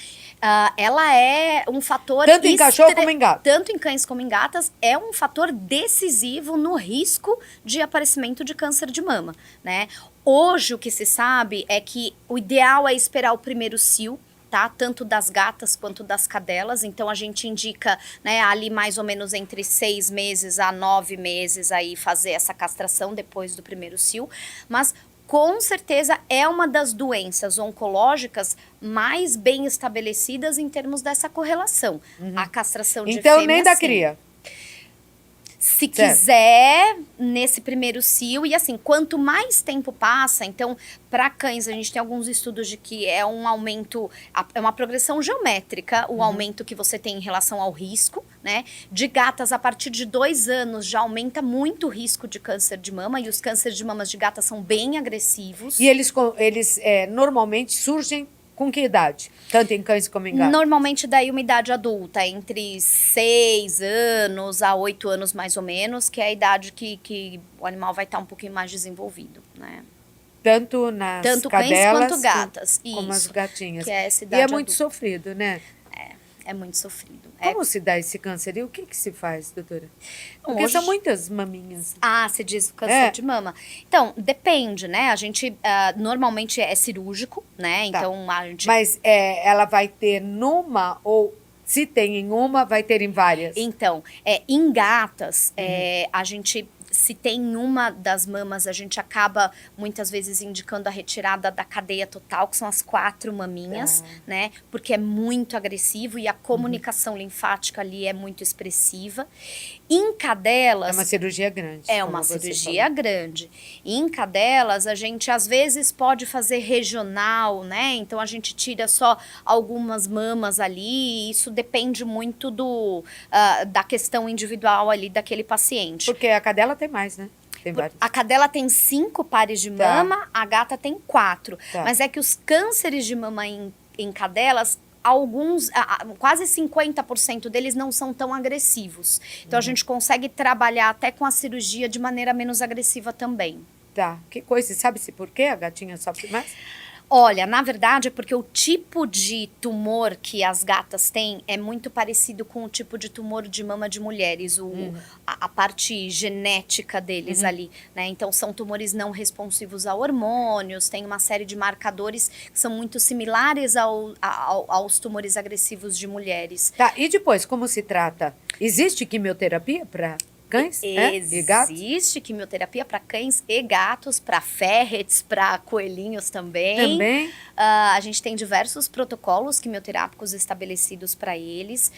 Ela é um fator... Tanto em cachorro como em gato. Tanto em cães como em gatas, é um fator decisivo no risco de aparecimento de câncer de mama, né? Hoje, o que se sabe é que o ideal é esperar o primeiro cio, tá? Tanto das gatas quanto das cadelas. Então, a gente indica, né, ali mais ou menos entre 6 meses a 9 meses aí fazer essa castração depois do primeiro cio. Mas, com certeza, é uma das doenças oncológicas mais bem estabelecidas em termos dessa correlação. A castração de Então, fêmea, nem da sim. cria. Se quiser, nesse primeiro cio, e assim, quanto mais tempo passa, então, para cães, a gente tem alguns estudos de que é um aumento, é uma progressão geométrica, o aumento que você tem em relação ao risco, né? De gatas, a partir de 2 anos, já aumenta muito o risco de câncer de mama, e os cânceres de mamas de gata são bem agressivos. E eles normalmente surgem com que idade? Tanto em cães como em gatos? Normalmente daí uma idade adulta, entre 6 anos a 8 anos mais ou menos, que é a idade que o animal vai estar um pouquinho mais desenvolvido, né? Tanto nas Tanto cães cadelas quanto gatas, como as isso, gatinhas. que é essa E idade é muito adulta. sofrido, né? É muito sofrido. Como se dá esse câncer? E o que se faz, doutora? Porque Hoje- são muitas maminhas. Você diz o câncer É. de mama. Então, depende, né? A gente normalmente é cirúrgico, né? Tá. Então, a gente... Mas ela vai ter numa ou se tem em uma, vai ter em várias? Então, em gatas, a gente, se tem uma das mamas, a gente acaba muitas vezes indicando a retirada da cadeia total, que são as 4 maminhas, né? Porque é muito agressivo e a comunicação linfática ali é muito expressiva. Em cadelas... É uma cirurgia grande. É como uma você cirurgia grande. E em cadelas, a gente às vezes pode fazer regional, né? Então a gente tira só algumas mamas ali, e isso depende muito da questão individual ali daquele paciente. Porque a cadela tem mais, né? Tem vários. A cadela tem 5 pares de Tá. mama, a gata tem 4. Tá. Mas é que os cânceres de mama em cadelas alguns, quase 50% deles não são tão agressivos. Então a gente consegue trabalhar até com a cirurgia de maneira menos agressiva também. Tá, que coisa. E sabe-se por quê a gatinha sofre mais? Olha, na verdade é porque o tipo de tumor que as gatas têm é muito parecido com o tipo de tumor de mama de mulheres, a parte genética deles ali, né? Então são tumores não responsivos a hormônios, tem uma série de marcadores que são muito similares aos tumores agressivos de mulheres. Tá, e depois, como se trata? Existe quimioterapia para cães e gatos? Existe quimioterapia para cães e gatos, para ferrets, para coelhinhos também. Também? A gente tem diversos protocolos quimioterápicos estabelecidos para eles.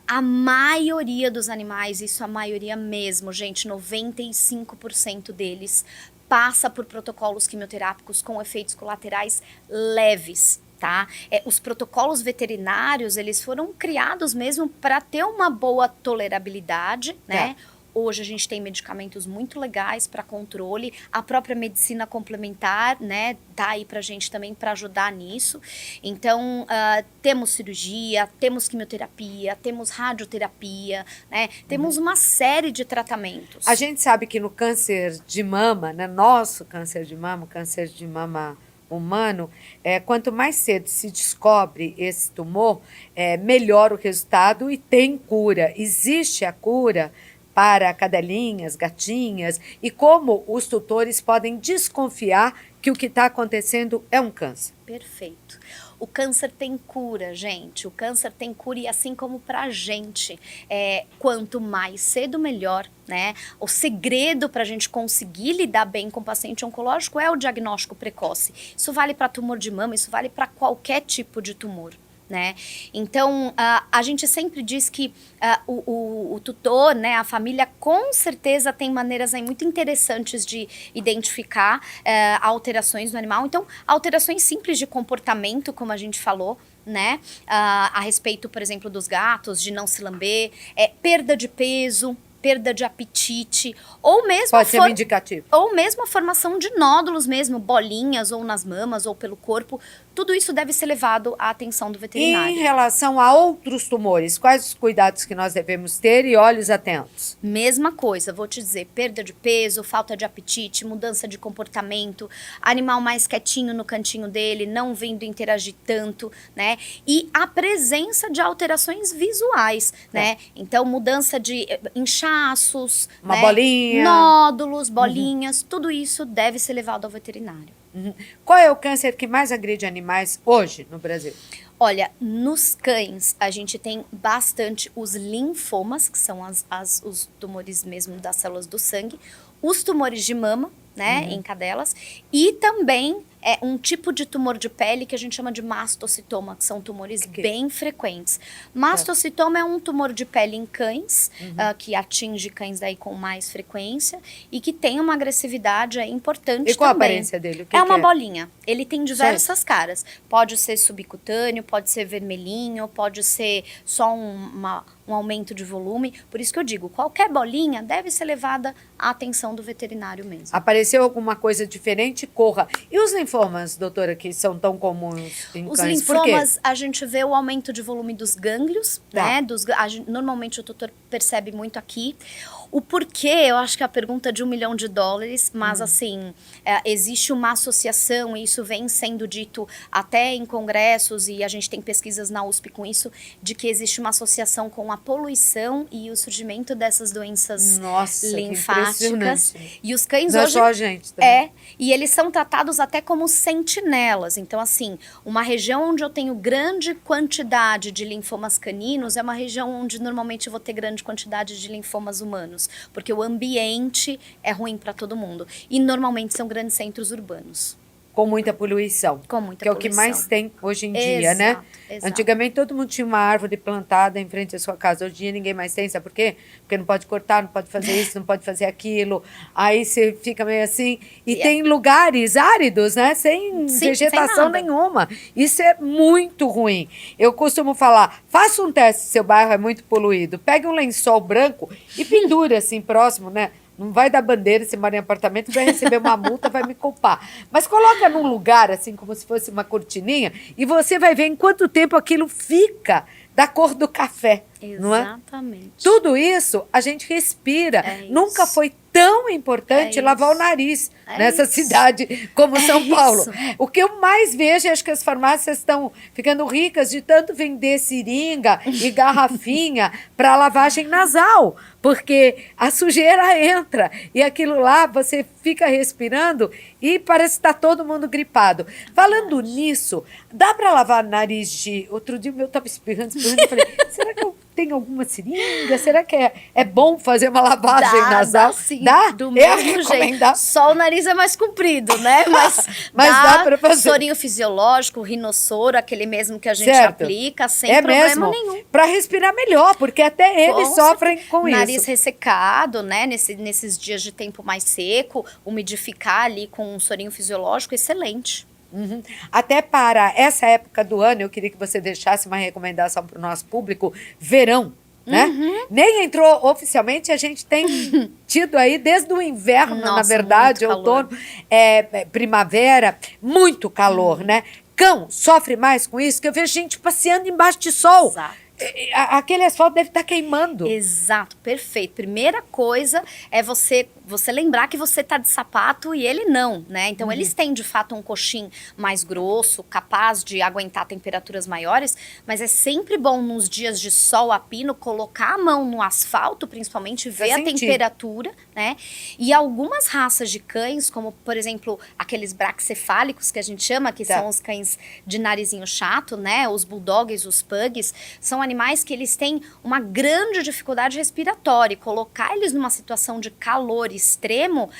A maioria dos animais, isso a maioria mesmo, gente, 95% deles passa por protocolos quimioterápicos com efeitos colaterais leves. Tá? Os protocolos veterinários, eles foram criados mesmo para ter uma boa tolerabilidade, né? Hoje a gente tem medicamentos muito legais para controle, a própria medicina complementar, né, tá aí pra gente também para ajudar nisso. Então, temos cirurgia, temos quimioterapia, temos radioterapia, né, temos uma série de tratamentos. A gente sabe que no câncer de mama, né, nosso câncer de mama humano, quanto mais cedo se descobre esse tumor, melhor o resultado e tem cura. Existe a cura para cadelinhas, gatinhas, e como os tutores podem desconfiar que o que está acontecendo é um câncer. Perfeito. O câncer tem cura, gente. O câncer tem cura e assim como pra gente, quanto mais cedo, melhor, né? O segredo pra gente conseguir lidar bem com o paciente oncológico é o diagnóstico precoce. Isso vale para tumor de mama, isso vale para qualquer tipo de tumor. Né? Então, a gente sempre diz que o tutor, né, a família, com certeza tem maneiras aí muito interessantes de identificar alterações no animal. Então, alterações simples de comportamento, como a gente falou, né, a respeito, por exemplo, dos gatos, de não se lamber, perda de peso, perda de apetite, ou mesmo pode ser um indicativo. Ou mesmo a formação de nódulos mesmo, bolinhas, ou nas mamas, ou pelo corpo. Tudo isso deve ser levado à atenção do veterinário. E em relação a outros tumores, quais os cuidados que nós devemos ter e olhos atentos? Mesma coisa, vou te dizer, perda de peso, falta de apetite, mudança de comportamento, animal mais quietinho no cantinho dele, não vindo interagir tanto, né? E a presença de alterações visuais, né? Então, mudança de inchaços, uma bolinha, nódulos, bolinhas, tudo isso deve ser levado ao veterinário. Qual é o câncer que mais agride animais hoje no Brasil? Olha, nos cães a gente tem bastante os linfomas, que são os tumores mesmo das células do sangue, os tumores de mama, né, em cadelas, e também um tipo de tumor de pele que a gente chama de mastocitoma, que são tumores bem frequentes. Mastocitoma é um tumor de pele em cães, que atinge cães daí com mais frequência e que tem uma agressividade importante também. E qual a aparência dele? O que uma bolinha. Ele tem diversas caras. Pode ser subcutâneo, pode ser vermelhinho, pode ser só um aumento de volume. Por isso que eu digo, qualquer bolinha deve ser levada à atenção do veterinário mesmo. Apareceu alguma coisa diferente, corra. E os linfomas, doutora, que são tão comuns em os cães, linfomas, a gente vê o aumento de volume dos gânglios, né? Normalmente o tutor percebe muito aqui. O porquê, eu acho que é a pergunta de $1 milhão, mas assim, existe uma associação, e isso vem sendo dito até em congressos, e a gente tem pesquisas na USP com isso, de que existe uma associação com a poluição e o surgimento dessas doenças linfáticas. E os cães não hoje... é só a gente também. E eles são tratados até como sentinelas. Então, assim, uma região onde eu tenho grande quantidade de linfomas caninos é uma região onde normalmente eu vou ter grande quantidade de linfomas humanos, porque o ambiente é ruim para todo mundo. E normalmente são grandes centros urbanos. Com muita poluição. Com muita que poluição. É o que mais tem hoje em dia, né? Exato. Antigamente todo mundo tinha uma árvore plantada em frente à sua casa. Hoje em dia ninguém mais tem, sabe por quê? Porque não pode cortar, não pode fazer isso, não pode fazer aquilo. Aí você fica meio assim. E tem lugares áridos, né? Sem vegetação nenhuma. Isso é muito ruim. Eu costumo falar, faça um teste se seu bairro é muito poluído. Pegue um lençol branco e pendure assim próximo, né? Não vai dar bandeira se mora em apartamento, vai receber uma multa, vai me culpar. Mas coloca num lugar, assim, como se fosse uma cortininha, e você vai ver em quanto tempo aquilo fica da cor do café, não é? Exatamente. Tudo isso a gente respira. É Nunca isso. foi tão importante É lavar o isso. nariz É nessa isso. cidade como São Paulo. isso. O que eu mais vejo é que as farmácias estão ficando ricas de tanto vender seringa e garrafinha para lavagem nasal, porque a sujeira entra e aquilo lá você fica respirando e parece que está todo mundo gripado. Falando nisso, dá para lavar nariz de... Outro dia eu estava espirrando, eu falei, será que eu tenho alguma seringa? Será que é bom fazer uma lavagem nasal? Dá sim, Dá? do É mesmo jeito. recomendado? Só o nariz é mais comprido, né? Mas dá pra fazer. Sorinho fisiológico, rinossoro, aquele mesmo que a gente Certo. aplica, sem É problema mesmo? nenhum. Para respirar melhor, porque até eles Com sofrem com Nariz isso. ressecado, né? Nesses dias de tempo mais seco, umidificar ali com um sorinho fisiológico, excelente. Uhum. Até para essa época do ano, eu queria que você deixasse uma recomendação para o nosso público, verão, né? Uhum. Nem entrou oficialmente, a gente tem tido aí desde o inverno, na Nossa, verdade, muito calor. outono, primavera, muito calor, né? Cão sofre mais com isso, que eu vejo gente passeando embaixo de sol. Exato. Aquele asfalto deve estar queimando. Exato, perfeito. Primeira coisa é você lembrar que você tá de sapato e ele não, né? Então, eles têm, de fato, um coxim mais grosso, capaz de aguentar temperaturas maiores, mas é sempre bom, nos dias de sol a pino, colocar a mão no asfalto, principalmente, ver a sentir. temperatura, né? E algumas raças de cães, como, por exemplo, aqueles braxcefálicos que a gente chama, que Tá. são os cães de narizinho chato, né? Os bulldogs, os pugs, são animais que eles têm uma grande dificuldade respiratória, e colocar eles numa situação de calor extremo,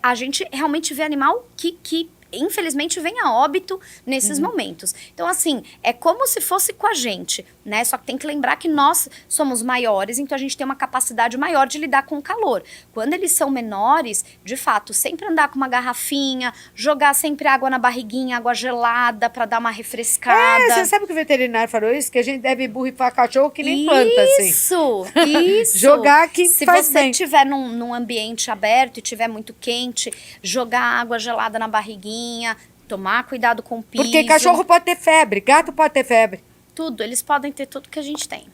a gente realmente vê animal que infelizmente vem a óbito nesses momentos. Então, assim, é como se fosse com a gente, né? Só que tem que lembrar que nós somos maiores, então a gente tem uma capacidade maior de lidar com o calor. Quando eles são menores, de fato, sempre andar com uma garrafinha, jogar sempre água na barriguinha, água gelada pra dar uma refrescada. Você sabe que o veterinário falou isso? Que a gente deve borrifar cachorro que nem planta, assim. Isso. Jogar aqui Se faz você bem. estiver num ambiente aberto e estiver muito quente, jogar água gelada na barriguinha, tomar cuidado com o piso. Porque cachorro pode ter febre, gato pode ter febre. Tudo, eles podem ter tudo que a gente tem.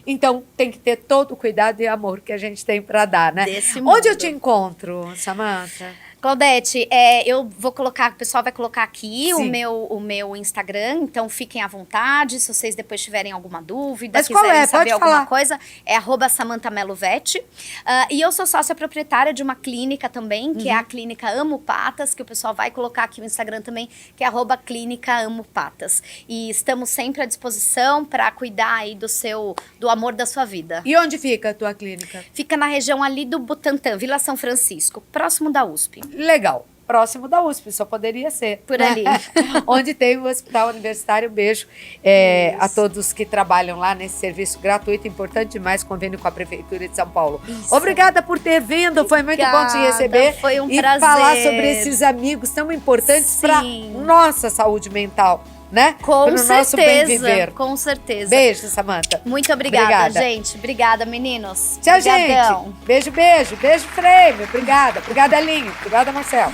Então, tem que ter todo o cuidado e amor que a gente tem para dar, né? Desse Onde mundo. eu te encontro, Samantha? Claudete, eu vou colocar, o pessoal vai colocar aqui Sim. o meu Instagram, então fiquem à vontade, se vocês depois tiverem alguma dúvida, Mas qual quiserem é? saber Pode alguma falar. coisa, é @SamanthaMeloVet. E eu sou sócia proprietária de uma clínica também, que é a Clínica Amo Patas, que o pessoal vai colocar aqui o Instagram também, que é @Clínica Amo Patas. E estamos sempre à disposição para cuidar aí do amor da sua vida. E onde fica a tua clínica? Fica na região ali do Butantã, Vila São Francisco, próximo da USP. Legal. Próximo da USP, só poderia ser. Por ali. Onde tem o Hospital Universitário. Um beijo a todos que trabalham lá nesse serviço gratuito, importante demais, convênio com a Prefeitura de São Paulo. Isso. Obrigada por ter vindo, foi muito bom te Obrigada, receber. foi um e prazer. falar sobre esses amigos tão importantes para Sim. nossa saúde mental, né? Com Pro nosso bem viver. certeza, com certeza. Beijo, Samantha. Muito obrigada, Obrigada. gente. Obrigada, meninos. Tchau, Obrigadão. gente. Beijo, beijo. Beijo, Frame. Obrigada. Obrigada, Elinho. Obrigada, Marcelo.